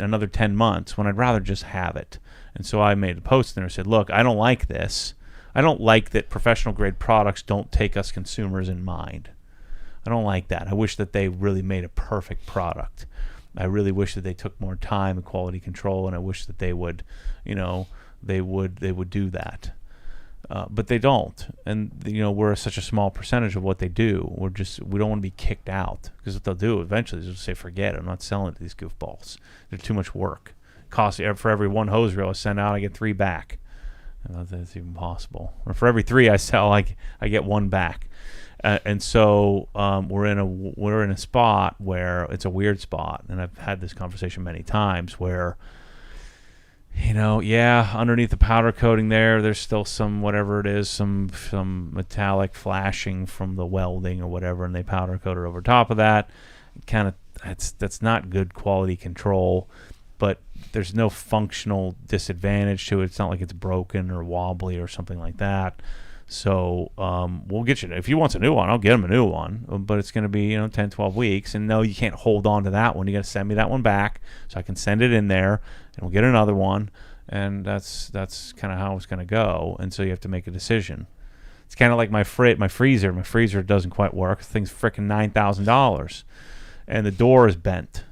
another 10 months when I'd rather just have it. And so I made a post there and said, look, I don't like this. I don't like that professional grade products don't take us consumers in mind. I don't like that. I wish that they really made a perfect product. I really wish that they took more time and quality control, and I wish that they would, they would do that. But they don't, and we're such a small percentage of what they do. We don't want to be kicked out, because what they'll do eventually is they'll say, forget it, I'm not selling it to these goofballs. They're too much work. Cost for every 1 hose reel I send out, I get 3 back. That's even possible. Or for every 3 I sell, I get 1 back. And so we're in a spot where it's a weird spot, and I've had this conversation many times where Yeah, underneath the powder coating there's still some, whatever it is, some metallic flashing from the welding or whatever, and they powder coat it over top of that. Kind of, that's not good quality control, but there's no functional disadvantage to it. It's not like it's broken or wobbly or something like that. So we'll get you, if he wants a new one, I'll get him a new one, but it's going to be 10, 12 weeks. And no, you can't hold on to that one. You got to send me that one back so I can send it in there, and we'll get another one. And that's kind of how it's going to go. And so you have to make a decision. It's kind of like my freezer. My freezer doesn't quite work. The thing's freaking $9,000, and the door is bent.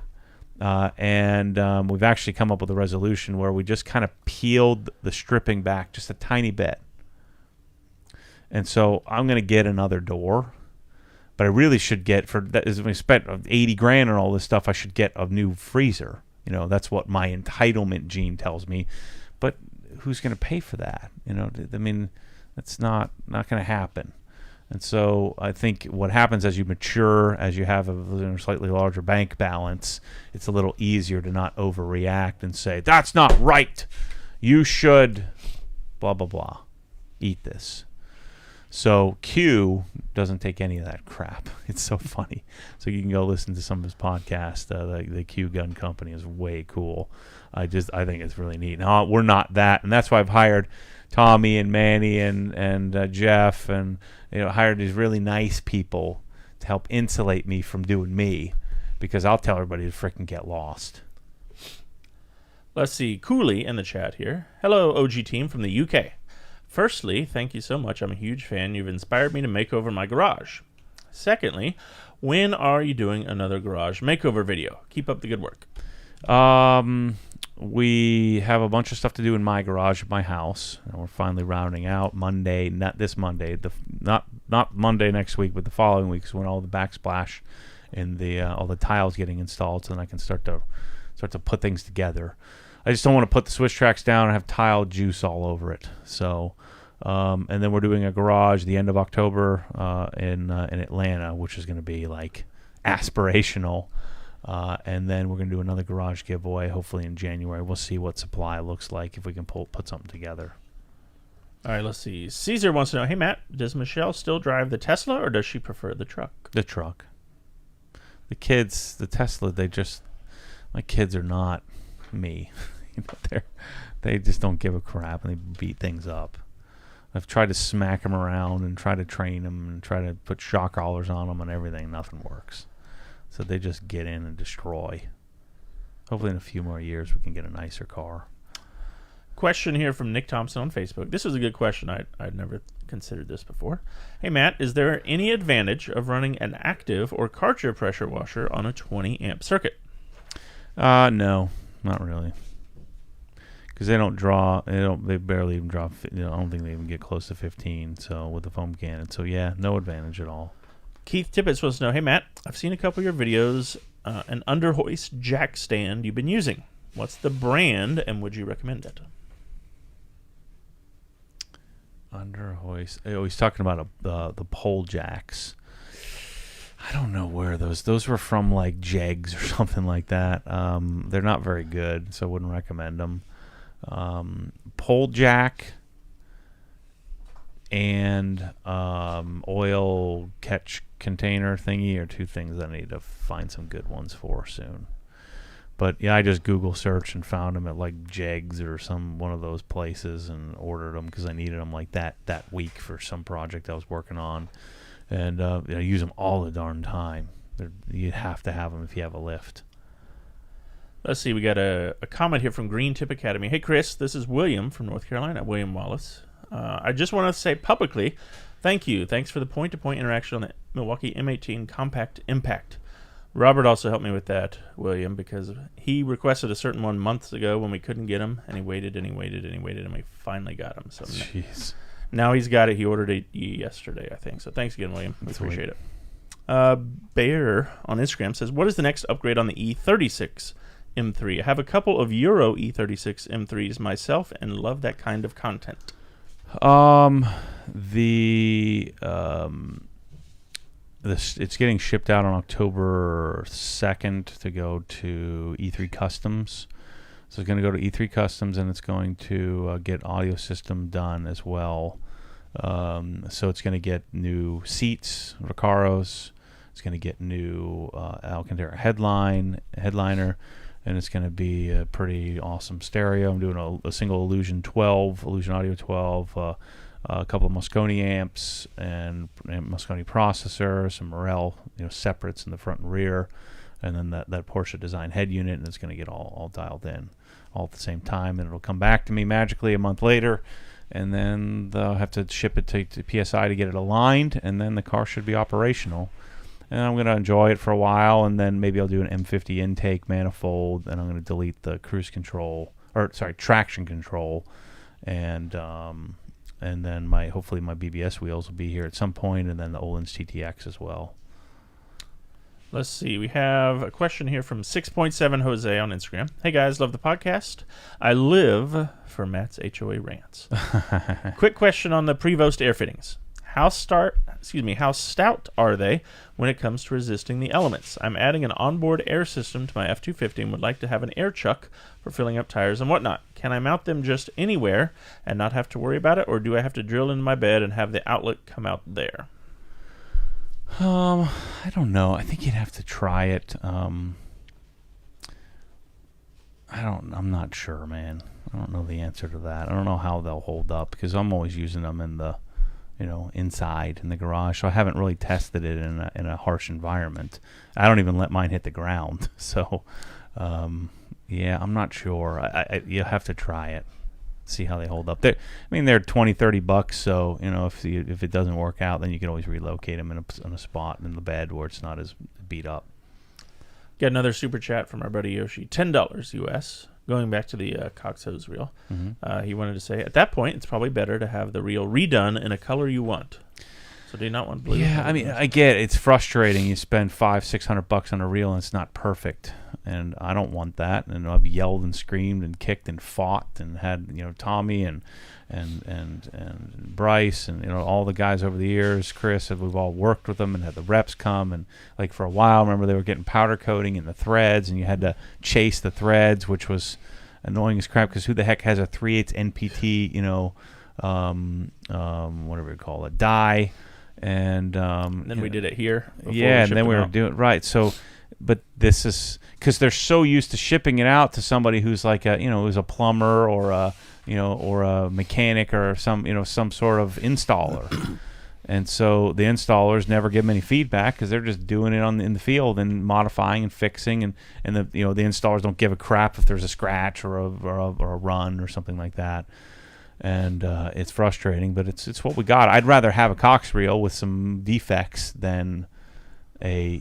And we've actually come up with a resolution where we just kind of peeled the stripping back just a tiny bit. And so I'm going to get another door, but I really should get, for that, as we spent $80,000 on all this stuff, I should get a new freezer. That's what my entitlement gene tells me. But who's going to pay for that? I mean, that's not going to happen. And so I think what happens as you mature, as you have a slightly larger bank balance, it's a little easier to not overreact and say, that's not right. You should blah, blah, blah. Eat this. So Q doesn't take any of that crap. It's so funny. So you can go listen to some of his podcasts. The Q Gun Company is way cool. I think it's really neat. Now, we're not that, and that's why I've hired Tommy and Manny and Jeff, and hired these really nice people to help insulate me from doing me, because I'll tell everybody to freaking get lost. Let's see. Cooley in the chat here. Hello, OG team from the UK. Firstly, thank you so much. I'm a huge fan. You've inspired me to make over my garage. Secondly, when are you doing another garage makeover video? Keep up the good work. We have a bunch of stuff to do in my garage at my house, and we're finally rounding out Monday, not this Monday, not Monday next week, but the following week is when all the backsplash and all the tiles getting installed, so then I can start to put things together. I just don't want to put the switch tracks down and have tile juice all over it. So, and then we're doing a garage the end of October in Atlanta, which is going to be like aspirational. And then we're going to do another garage giveaway, hopefully in January. We'll see what supply looks like, if we can put something together. All right, let's see. Caesar wants to know, hey, Matt, does Michelle still drive the Tesla, or does she prefer the truck? The truck. The kids, the Tesla, my kids are not me. They just don't give a crap, and they beat things up. I've tried to smack them around and try to train them and try to put shock collars on them and everything. Nothing works. So they just get in and destroy. Hopefully in a few more years we can get a nicer car. Question here from Nick Thompson on Facebook. This is a good question. I'd never considered this before. Hey, Matt, is there any advantage of running an active or cartridge pressure washer on a 20 amp circuit? No, not really. Because they barely even draw. I don't think they even get close to 15. So with the foam cannon, so yeah, no advantage at all. Keith Tippett wants to know, hey Matt, I've seen a couple of your videos, an underhoist jack stand you've been using. What's the brand, and would you recommend it? Underhoist. Oh, he's talking about the pole jacks. I don't know where those were from, like Jegs or something like that. They're not very good, so I wouldn't recommend them. Pole jack and oil catch container thingy are two things I need to find some good ones for soon. But yeah, I just Google searched and found them at like Jegs or one of those places and ordered them because I needed them like that week for some project I was working on. And I use them all the darn time. You have to have them if you have a lift. Let's see, we got a comment here from Green Tip Academy. Hey Chris, this is William from North Carolina, William Wallace. I just want to say publicly, thank you. Thanks for the point-to-point interaction on the Milwaukee M18 Compact Impact. Robert also helped me with that, William, because he requested a certain one months ago when we couldn't get him, and he waited and he waited and he waited, and we finally got him. So jeez. Now he's got it. He ordered it yesterday, I think. So thanks again, William. We appreciate it. Bear on Instagram says, what is the next upgrade on the E36 M3? I have a couple of Euro E36 M3s myself and love that kind of content. It's getting shipped out on October 2nd to go to E3 Customs. So it's going to go to E3 Customs, and it's going to get audio system done as well. So it's going to get new seats, Recaros. It's going to get new Alcantara headliner, and it's going to be a pretty awesome stereo. I'm doing a single Illusion Audio 12, a couple of Moscone amps, and Moscone processor, some Morel separates in the front and rear, and then that Porsche design head unit, and it's going to get all dialed in all at the same time, and it'll come back to me magically a month later, and then they'll have to ship it to PSI to get it aligned, and then the car should be operational. And I'm going to enjoy it for a while, and then maybe I'll do an M50 intake manifold, and I'm going to delete the traction control, and then hopefully my BBS wheels will be here at some point, and then the Öhlins TTX as well. Let's see. We have a question here from 6.7 Jose on Instagram. Hey guys, love the podcast. I live for Matt's HOA rants. Quick question on the Prevost air fittings. How stout are they when it comes to resisting the elements? I'm adding an onboard air system to my F-250 and would like to have an air chuck for filling up tires and whatnot. Can I mount them just anywhere and not have to worry about it, or do I have to drill into my bed and have the outlet come out there? I don't know. I think you'd have to try it. I'm not sure, man. I don't know the answer to that. I don't know how they'll hold up, because I'm always using them in the, inside in the garage. So I haven't really tested it in a harsh environment. I don't even let mine hit the ground. So, yeah, I'm not sure. You'll have to try it. See how they hold up. They're $20-$30, so if it doesn't work out, then you can always relocate them in a spot in the bed where it's not as beat up. Got another super chat from our buddy Yoshi, $10 US. Going back to the Cox hose reel, he wanted to say, at that point, it's probably better to have the reel redone in a color you want. So do you not want blue? Yeah, I get it. It's frustrating. You spend $500-$600 on a reel and it's not perfect, and I don't want that. And I've yelled and screamed and kicked and fought and had Tommy and Bryce and all the guys over the years, Chris, we've all worked with them and had the reps come, and like for a while, remember they were getting powder coating in the threads, and you had to chase the threads, which was annoying as crap, because who the heck has a 3/8 NPT, whatever you call it, die. And then we did it here. Yeah, and then we were doing right. So, but this is because they're so used to shipping it out to somebody who's like who's a plumber or a mechanic or some sort of installer, and so the installers never give them any feedback because they're just doing it in the field and modifying and fixing, and the the installers don't give a crap if there's a scratch or a run or something like that. And it's frustrating, but it's what we got. I'd rather have a Cox reel with some defects than a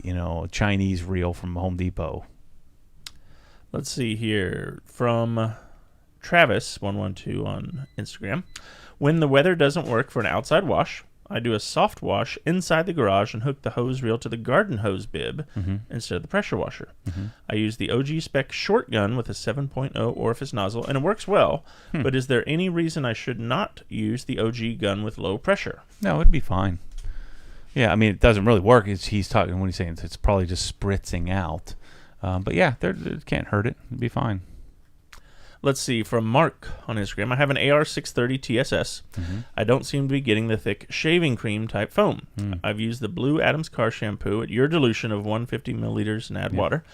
Chinese reel from Home Depot. Let's see here from Travis 112 on Instagram. When the weather doesn't work for an outside wash, I do a soft wash inside the garage and hook the hose reel to the garden hose bib instead of the pressure washer. I use the OG spec short gun with a 7.0 orifice nozzle, and it works well, but is there any reason I should not use the OG gun with low pressure? No, it'd be fine. Yeah, it doesn't really work. He's talking when he's saying it's probably just spritzing out. But yeah, it can't hurt it. It'd be fine. Let's see, from Mark on Instagram. I have an AR630 TSS. I don't seem to be getting the thick shaving cream type foam. I've used the Blue Adams Car shampoo at your dilution of 150 milliliters and add water.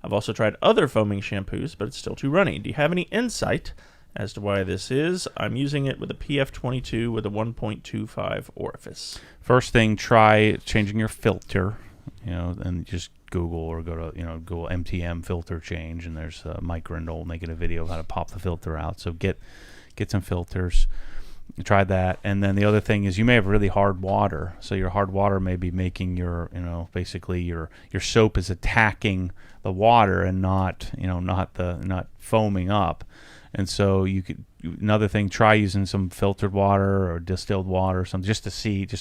I've also tried other foaming shampoos, but it's still too runny. Do you have any insight as to why this is? I'm using it with a PF22 with a 1.25 orifice. First thing, try changing your filter, and just Google or go to Google MTM filter change, and there's Mike Grindle making a video of how to pop the filter out. So get some filters, try that. And then the other thing is you may have really hard water, so your hard water may be making your basically your soap is attacking the water and not foaming up. And so another thing, try using some filtered water or distilled water or something just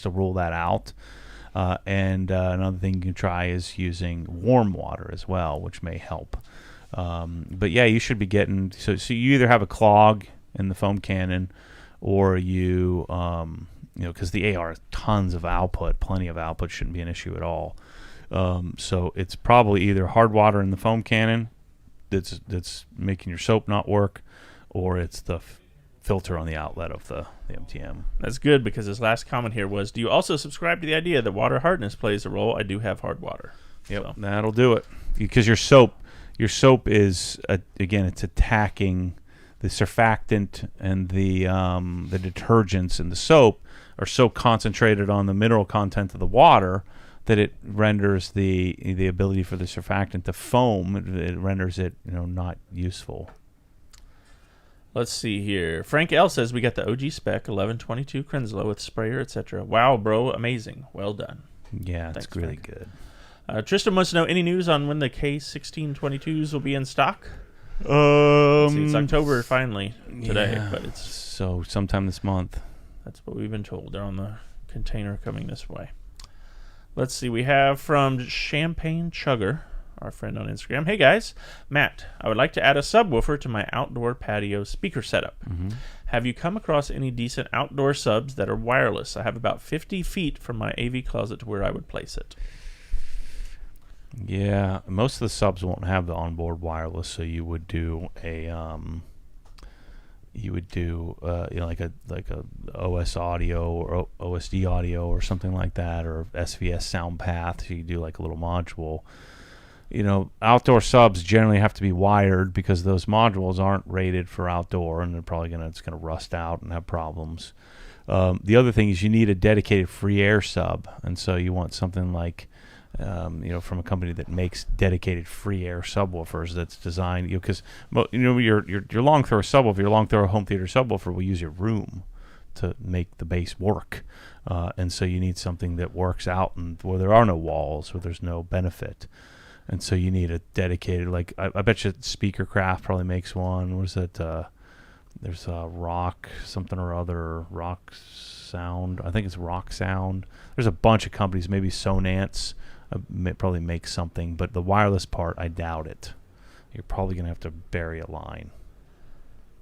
to rule that out. And another thing you can try is using warm water as well, which may help. But yeah, you should be getting so you either have a clog in the foam cannon, or you because the AR has tons of output, plenty of output, shouldn't be an issue at all. So it's probably either hard water in the foam cannon, that's making your soap not work, or it's the filter on the outlet of the MTM. That's good, because his last comment here was, do you also subscribe to the idea that water hardness plays a role? I do have hard water. Yep, So. that'll do it. Because your soap is again, it's attacking the surfactant, and the detergents in the soap are so concentrated on the mineral content of the water that it renders the ability for the surfactant to foam. It renders it not useful. Let's see here. Frank L says we got the OG spec 1122 Krenslow with sprayer, etc. Wow, bro, amazing. Well done. Yeah, Thanks, it's really Frank. good. Tristan wants to know any news on when the K1622s will be in stock. It's October finally today, but it's so sometime this month. That's what we've been told. They're on the container coming this way. Let's see. We have from Champagne Chugger, our friend on Instagram. Hey guys, Matt, I would like to add a subwoofer to my outdoor patio speaker setup. Have you come across any decent outdoor subs that are wireless? I have about 50 feet from my AV closet to where I would place it. Yeah, most of the subs won't have the onboard wireless, so you would do a like a OS audio or OSD audio or something like that, or SVS sound path. So you do like a little module. Outdoor subs generally have to be wired because those modules aren't rated for outdoor, and they're probably it's gonna rust out and have problems. The other thing is you need a dedicated free air sub, and so you want something like from a company that makes dedicated free air subwoofers that's designed, because your long throw subwoofer, your long throw home theater subwoofer will use your room to make the bass work, and so you need something that works out and where there are no walls, where there's no benefit, and so you need a dedicated, like I bet you Speakercraft probably makes one. What is it? There's a Rock something or other, Rock Sound. I think it's Rock Sound. There's a bunch of companies, maybe Sonance. Probably make something, but the wireless part, I doubt it. You're probably going to have to bury a line.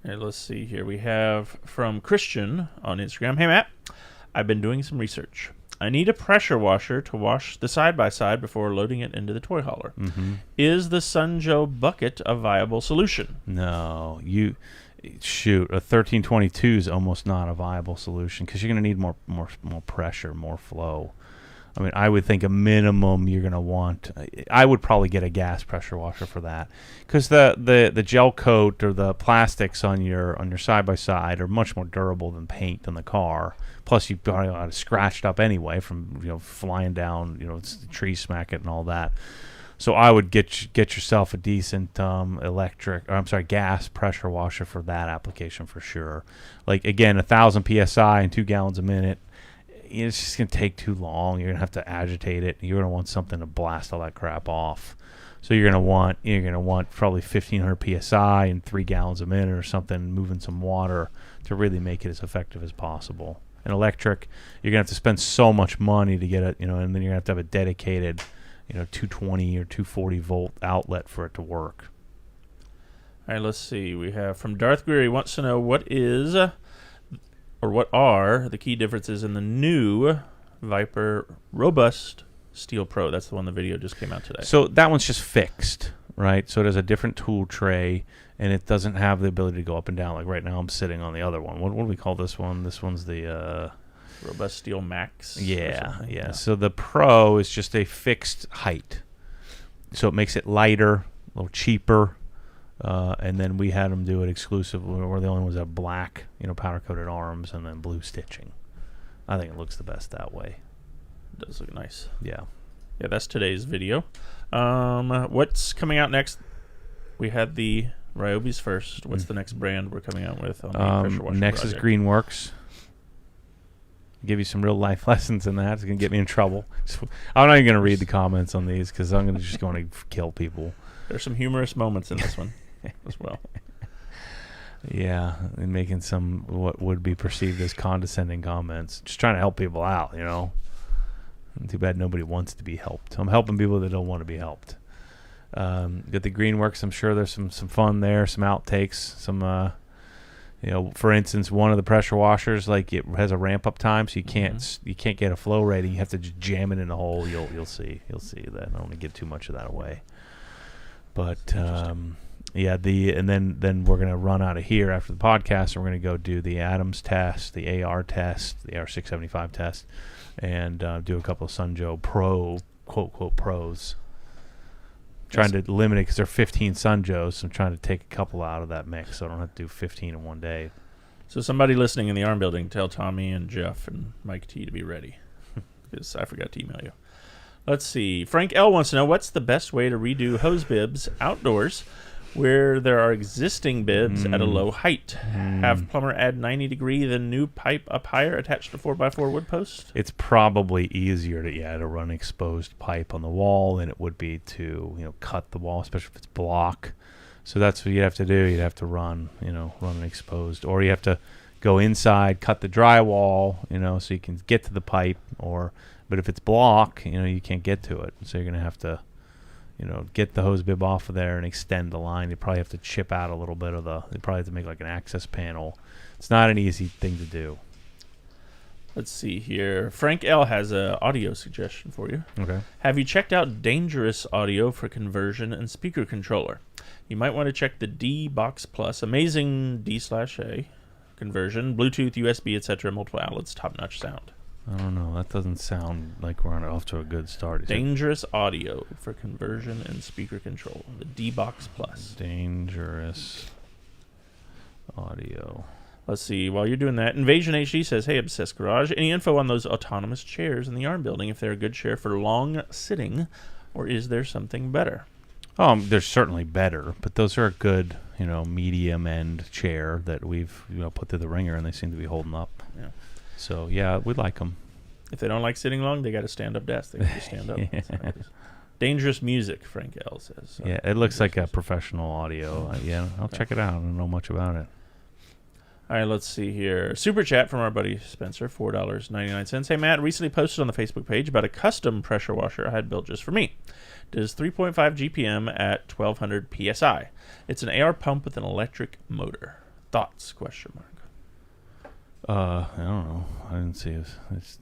Hey, let's see here. We have from Christian on Instagram. Hey, Matt, I've been doing some research. I need a pressure washer to wash the side-by-side before loading it into the toy hauler. Is the Sunjo bucket a viable solution? No. A 1322 is almost not a viable solution because you're going to need more pressure, more flow. I mean, I would think a minimum you're going to want. I would probably get a gas pressure washer for that, because the gel coat or the plastics on your side by side are much more durable than paint in the car. Plus, you probably got it scratched up anyway from flying down, the tree smack it and all that. So I would get yourself a decent gas pressure washer for that application for sure. Like again, 1,000 psi and 2 gallons a minute. It's just going to take too long. You're going to have to agitate it. You're going to want something to blast all that crap off. So you're going to want probably 1,500 psi and 3 gallons a minute or something, moving some water to really make it as effective as possible. And electric, you're going to have to spend so much money to get it, and then you're going to have a dedicated, 220 or 240 volt outlet for it to work. All right, let's see. We have from Darth Greer. He wants to know what are the key differences in the new Viper Robust Steel Pro? That's the one the video just came out today. So that one's just fixed, right? So it has a different tool tray, and it doesn't have the ability to go up and down. Like right now I'm sitting on the other one. What do we call this one? This one's the... Robust Steel Max? Yeah. So the Pro is just a fixed height. So it makes it lighter, a little cheaper. And then we had them do it exclusively. We're the only ones that have black, powder-coated arms and then blue stitching. I think it looks the best that way. It does look nice. Yeah. Yeah, that's today's video. What's coming out next? We had the Ryobi's first. What's the next brand we're coming out with on the pressure washer next project? is Greenworks. Give you some real life lessons in that. It's going to get me in trouble. So I'm not even going to read the comments on these because I'm just going to kill people. There's some humorous moments in this one as well. Yeah, and making some what would be perceived as condescending comments. Just trying to help people out, Too bad nobody wants to be helped. I'm helping people that don't want to be helped. Got the Greenworks. I'm sure there's some fun there, some outtakes, some... for instance, one of the pressure washers, like it has a ramp up time, so you can't get a flow rating. You have to just jam it in the hole. You'll see that. I don't want to give too much of that away. But Yeah, and then we're gonna run out of here after the podcast, and we're gonna go do the Adams test, the AR test, the AR675 test, and do a couple of Sunjoe Pro quote pros. Trying to limit it because there are 15 Sunjoes, so I'm trying to take a couple out of that mix, so I don't have to do 15 in one day. So somebody listening in the arm building, tell Tommy and Jeff and Mike T to be ready, because I forgot to email you. Let's see. Frank L wants to know, what's the best way to redo hose bibs outdoors where there are existing bibs at a low height? Have plumber add 90 degree, then new pipe up higher attached to 4x4 wood post? It's probably easier to run exposed pipe on the wall than it would be to cut the wall, especially if it's block. So that's what you have to do. You'd have to run an exposed, or you have to go inside, cut the drywall, so you can get to the pipe. But if it's block, you can't get to it, so you're gonna have to get the hose bib off of there and extend the line. You probably have to chip out a little bit of you probably have to make like an access panel. It's not an easy thing to do. Let's see here. Frank L has an audio suggestion for you. Okay. Have you checked out Dangerous Audio for conversion and speaker controller? You might want to check the D Box Plus. Amazing D/A conversion, Bluetooth, USB, etc. Multiple outlets, top-notch sound. I don't know. That doesn't sound like we're off to a good start. Dangerous Audio for conversion and speaker control. The D-Box Plus. Dangerous Audio. Let's see. While you're doing that, Invasion HD says, hey, Obsessed Garage, any info on those autonomous chairs in the arm building, if they're a good chair for long sitting, or is there something better? They're certainly better, but those are a good, medium-end chair that we've put through the ringer, and they seem to be holding up. Yeah. So, yeah, we like them. If they don't like sitting long, they got a stand-up desk. They can just stand up. Yeah. Dangerous Music, Frank L says. So yeah, it looks like a professional audio. I'll check it out. I don't know much about it. All right, let's see here. Super chat from our buddy Spencer, $4.99. Hey, Matt, recently posted on the Facebook page about a custom pressure washer I had built just for me. It does 3.5 GPM at 1200 PSI. It's an AR pump with an electric motor. Thoughts? ? I don't know. I didn't see it. It's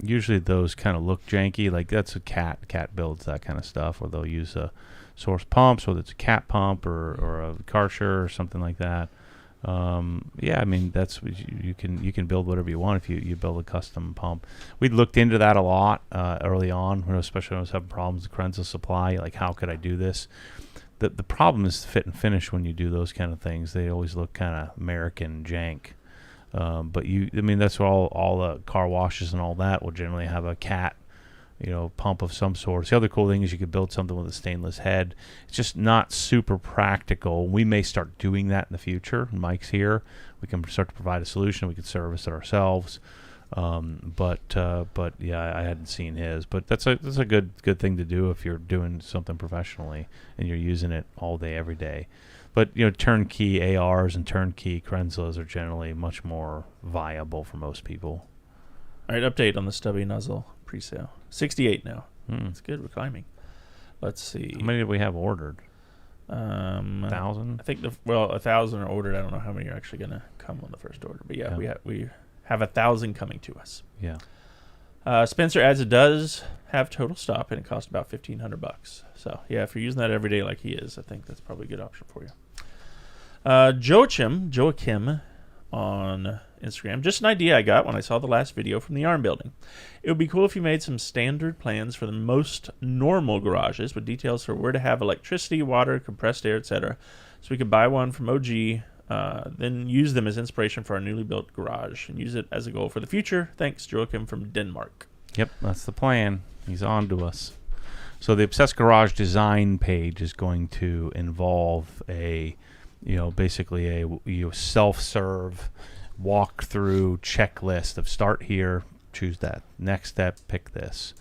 usually those kind of look janky. Like that's a cat builds that kind of stuff, or they'll use a source pumps, whether it's a cat pump or a Cartridge or something like that. Yeah, I mean that's you can build whatever you want if you build a custom pump. We looked into that a lot early on, especially when I was having problems with Krenzel supply. Like, how could I do this? The problem is fit and finish when you do those kind of things. They always look kind of American jank. But that's where all the car washes and all that will generally have a cat, pump of some sort. The other cool thing is you could build something with a stainless head. It's just not super practical. We may start doing that in the future. Mike's here. We can start to provide a solution. We could service it ourselves. But yeah, I hadn't seen his. But that's a good thing to do if you're doing something professionally and you're using it all day, every day. But turnkey ARs and turnkey Krenzelas are generally much more viable for most people. All right, update on the Stubby nozzle pre-sale. 68 now. That's good. We're climbing. Let's see. How many did we have ordered? 1,000. I think 1,000 are ordered. I don't know how many are actually going to come on the first order. But yeah. we have 1,000 coming to us. Yeah. Spencer adds it does have total stop, and it costs about $1,500. So yeah, if you're using that every day like he is, I think that's probably a good option for you. Joachim on Instagram. Just an idea I got when I saw the last video from the arm building. It would be cool if you made some standard plans for the most normal garages with details for where to have electricity, water, compressed air, etc. So we could buy one from OG, then use them as inspiration for our newly built garage and use it as a goal for the future. Thanks, Joachim from Denmark. Yep, that's the plan. He's on to us. So the Obsessed Garage design page is going to involve basically a self-serve walk-through checklist of start here, choose that next step, pick this,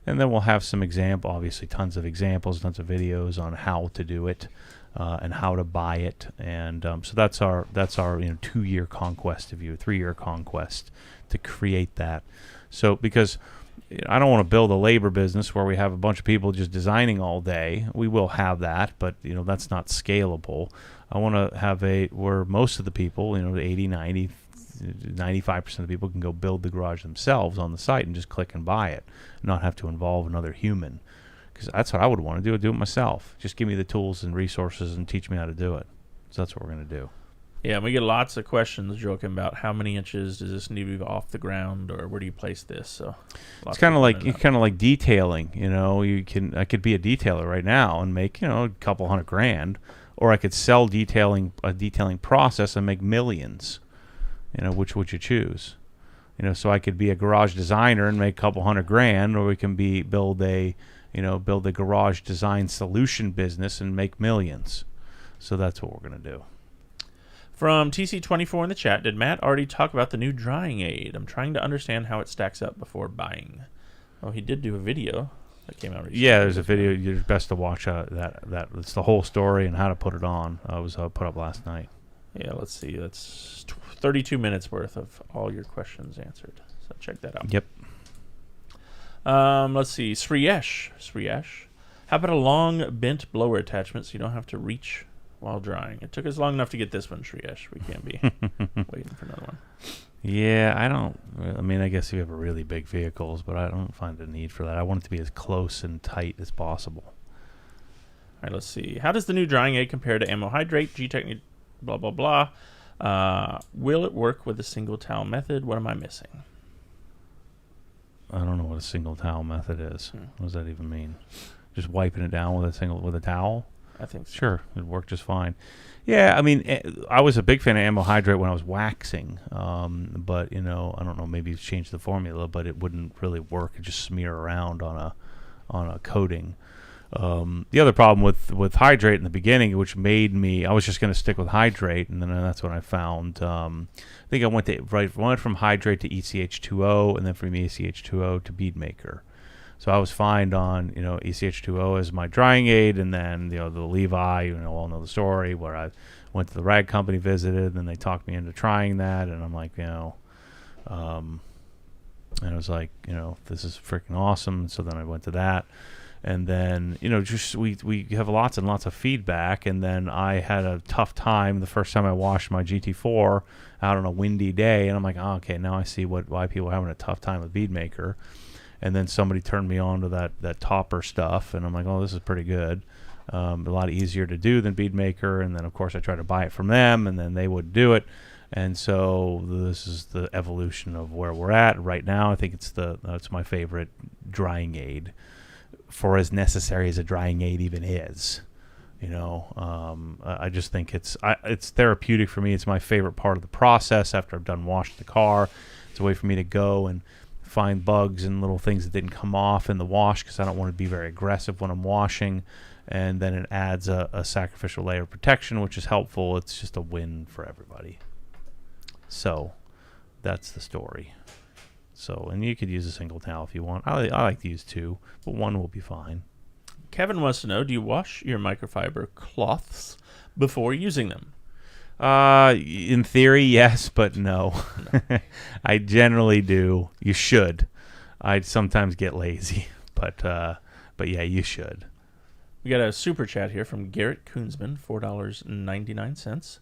and then we'll have some obviously tons of examples, tons of videos on how to do it. And how to buy it, and so that's our 2-year conquest of you, 3-year conquest to create that. So because I don't want to build a labor business where we have a bunch of people just designing all day. We will have that, but that's not scalable. I want to have where most of the people, 80, 90, 95% of the people can go build the garage themselves on the site and just click and buy it, not have to involve another human. because that's what I would want to do. I'd do it myself. Just give me the tools and resources and teach me how to do it. So that's what we're going to do. Yeah, we get lots of questions joking about how many inches does this need to be off the ground, or where do you place this? So it's kind of like detailing. I could be a detailer right now and make a couple $100,000, or I could sell a detailing process and make millions. Which would you choose? So I could be a garage designer and make a couple $100,000, or we can build a garage design solution business and make millions. So that's what we're going to do. From TC24 in the chat, did Matt already talk about the new drying aid? I'm trying to understand how it stacks up before buying. Oh, he did do a video that came out recently. Yeah, there's a video. You're best to watch that. It's the whole story and how to put it on. It was put up last night. Yeah, let's see. That's 32 minutes worth of all your questions answered. So check that out. Yep. Let's see. Sriyesh. How about a long bent blower attachment so you don't have to reach while drying? It took us long enough to get this one, Sriyesh. We can't be waiting for another one. Yeah, I guess you have really big vehicles, but I don't find the need for that. I want it to be as close and tight as possible. All right, let's see. How does the new drying aid compare to ammo hydrate, G-Technique, blah, blah, blah? Will it work with a single towel method? What am I missing? I don't know what a single towel method is. What does that even mean? Just wiping it down with a towel? I think so. Sure, it worked just fine. Yeah, I was a big fan of ammo hydrate when I was waxing, but I don't know, maybe it's changed the formula, but it wouldn't really work. It just smear around on a coating. The other problem with hydrate in the beginning, which made me, I was just going to stick with hydrate, and then that's when I found. I think I went from hydrate to ECH2O, and then from ECH2O to bead maker. So I was fine on ECH2O as my drying aid, and then the Levi, all know the story where I went to the rag company, visited, and they talked me into trying that, and I'm like, and I was like, this is freaking awesome. So then I went to that, and then just we have lots and lots of feedback, and then I had a tough time the first time I washed my GT4 out on a windy day, and I'm like, okay, now I see why people are having a tough time with bead maker. And then somebody turned me on to that topper stuff, and I'm like, oh, this is pretty good. A lot easier to do than bead maker. And then, of course, I tried to buy it from them, and then they would do it. And so this is the evolution of where we're at right now. I think it's my favorite drying aid, for as necessary as a drying aid even is. I just think it's therapeutic for me. It's my favorite part of the process after I've done washing the car. It's a way for me to go and find bugs and little things that didn't come off in the wash, because I don't want to be very aggressive when I'm washing, and then it adds a sacrificial layer of protection, which is helpful. It's just a win for everybody. So that's the story. So, and you could use a single towel if you want. I like to use two, but one will be fine. Kevin wants to know, do you wash your microfiber cloths before using them? In theory, yes, but no. I generally do. You should. I sometimes get lazy, but yeah, you should. We got a super chat here from Garrett Koonsman, $4.99.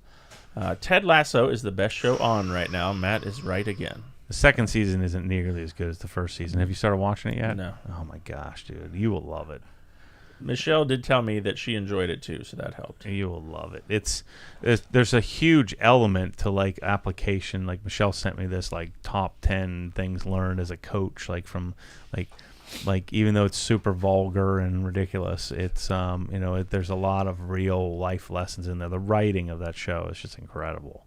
Ted Lasso is the best show on right now. Matt is right again. The second season isn't nearly as good as the first season. Have you started watching it yet? No. Oh my gosh, dude, you will love it. Michelle did tell me that she enjoyed it too, so that helped. You will love it. There's a huge element to like application. Like Michelle sent me this like top 10 things learned as a coach, like from like even though it's super vulgar and ridiculous, it's there's a lot of real life lessons in there. The writing of that show is just incredible.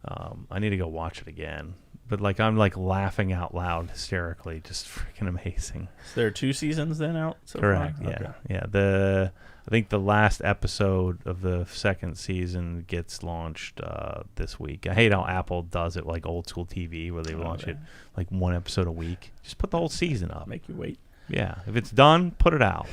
I need to go watch it again. But I'm laughing out loud hysterically, just freaking amazing. So there are 2 seasons then out so Correct, far? yeah. Okay. Yeah. I think the last episode of the second season gets launched this week. I hate how Apple does it like old school TV, where they launch it like 1 episode a week. Just put the whole season up. Make you wait. Yeah. If it's done, put it out.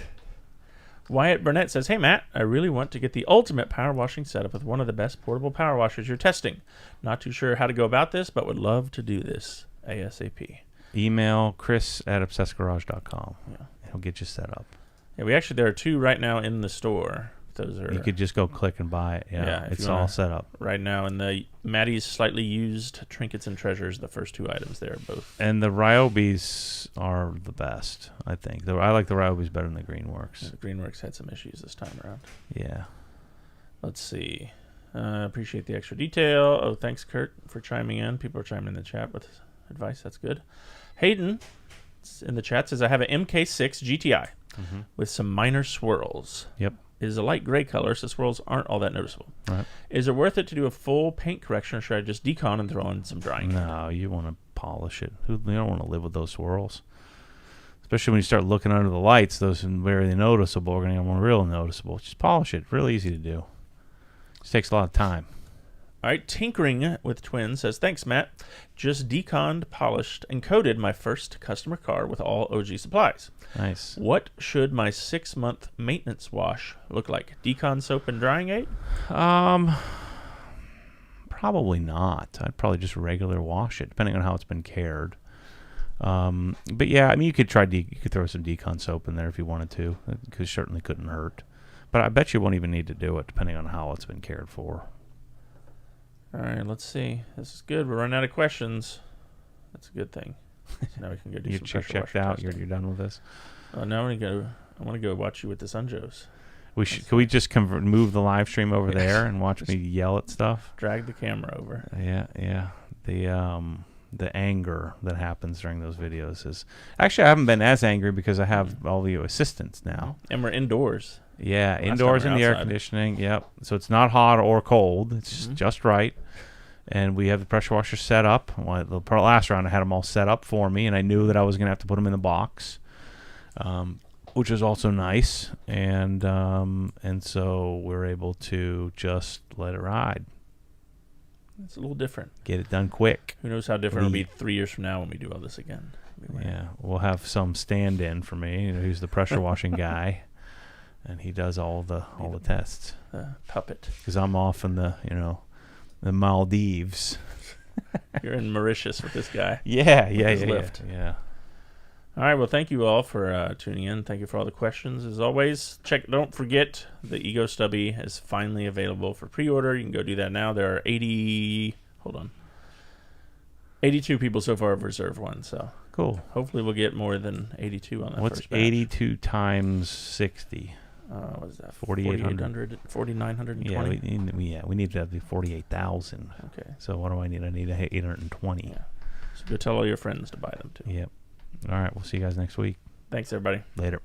Wyatt Burnett says, hey, Matt, I really want to get the ultimate power washing setup with one of the best portable power washers you're testing. Not too sure how to go about this, but would love to do this ASAP. Email Chris@obsessgarage.com. Yeah. He'll get you set up. Yeah, there are 2 right now in the store. Those are You could just go click and buy it. Yeah, if it's you wanna- all set up. right now. And the Maddie's Slightly Used Trinkets and Treasures, the first 2 items there, both. And the Ryobis are the best, I think. I like the Ryobis better than the Greenworks. Greenworks had some issues this time around. Yeah. Let's see. Appreciate the extra detail. Oh, thanks, Kurt, for chiming in. People are chiming in the chat with advice. That's good. Hayden in the chat says, I have an MK6 GTI with some minor swirls. Yep. It is a light gray color, so swirls aren't all that noticeable. Right. Is it worth it to do a full paint correction, or should I just decon and throw in some drying? No, you want to polish it. You don't want to live with those swirls. Especially when you start looking under the lights, those are very noticeable. We're going to get one real noticeable. Just polish it. Real easy to do. Just takes a lot of time. All right, Tinkering with Twins says, thanks, Matt. Just deconned, polished, and coated my first customer car with all OG supplies. Nice. What should my 6-month maintenance wash look like? Decon soap and drying aid? Probably not. I'd probably just regular wash it, depending on how it's been cared. But yeah, I mean, you could throw some decon soap in there if you wanted to. It certainly couldn't hurt. But I bet you won't even need to do it, depending on how it's been cared for. All right, let's see. This is good. We're running out of questions. That's a good thing. So now we can go do some pressure checked washer out. testing. You're done with this. Now I want to go watch you with the Sunjos. Could we just move the live stream over there and watch me yell at stuff? Drag the camera over. Yeah. The anger that happens during those videos is actually, I haven't been as angry because I have all the assistants now. And we're indoors. Yeah, indoors in the air conditioning. Yep. So it's not hot or cold. It's just right. And we have the pressure washer set up. Well, the last round I had them all set up for me, and I knew that I was going to have to put them in the box, which was also nice. And so we're able to just let it ride. It's a little different. Get it done quick. Who knows how different it'll be 3 years from now when we do all this again. Yeah, we'll have some stand-in for me, who's the pressure washing guy, and he does all the tests. Puppet. Because I'm off in the Maldives. You're in Mauritius with this guy. Yeah. All right, well, thank you all for tuning in. Thank you for all the questions. As always, don't forget the Ego Stubby is finally available for pre-order. You can go do that now. There are 82 people so far have reserved one, so cool. Hopefully we'll get more than 82 on that What's first batch. 82 times 60? What is that? 4,800. 4,920? Yeah, we need to have the 48,000. Okay. So what do I need? I need 820. Yeah. So go tell all your friends to buy them, too. Yep. All right, we'll see you guys next week. Thanks, everybody. Later.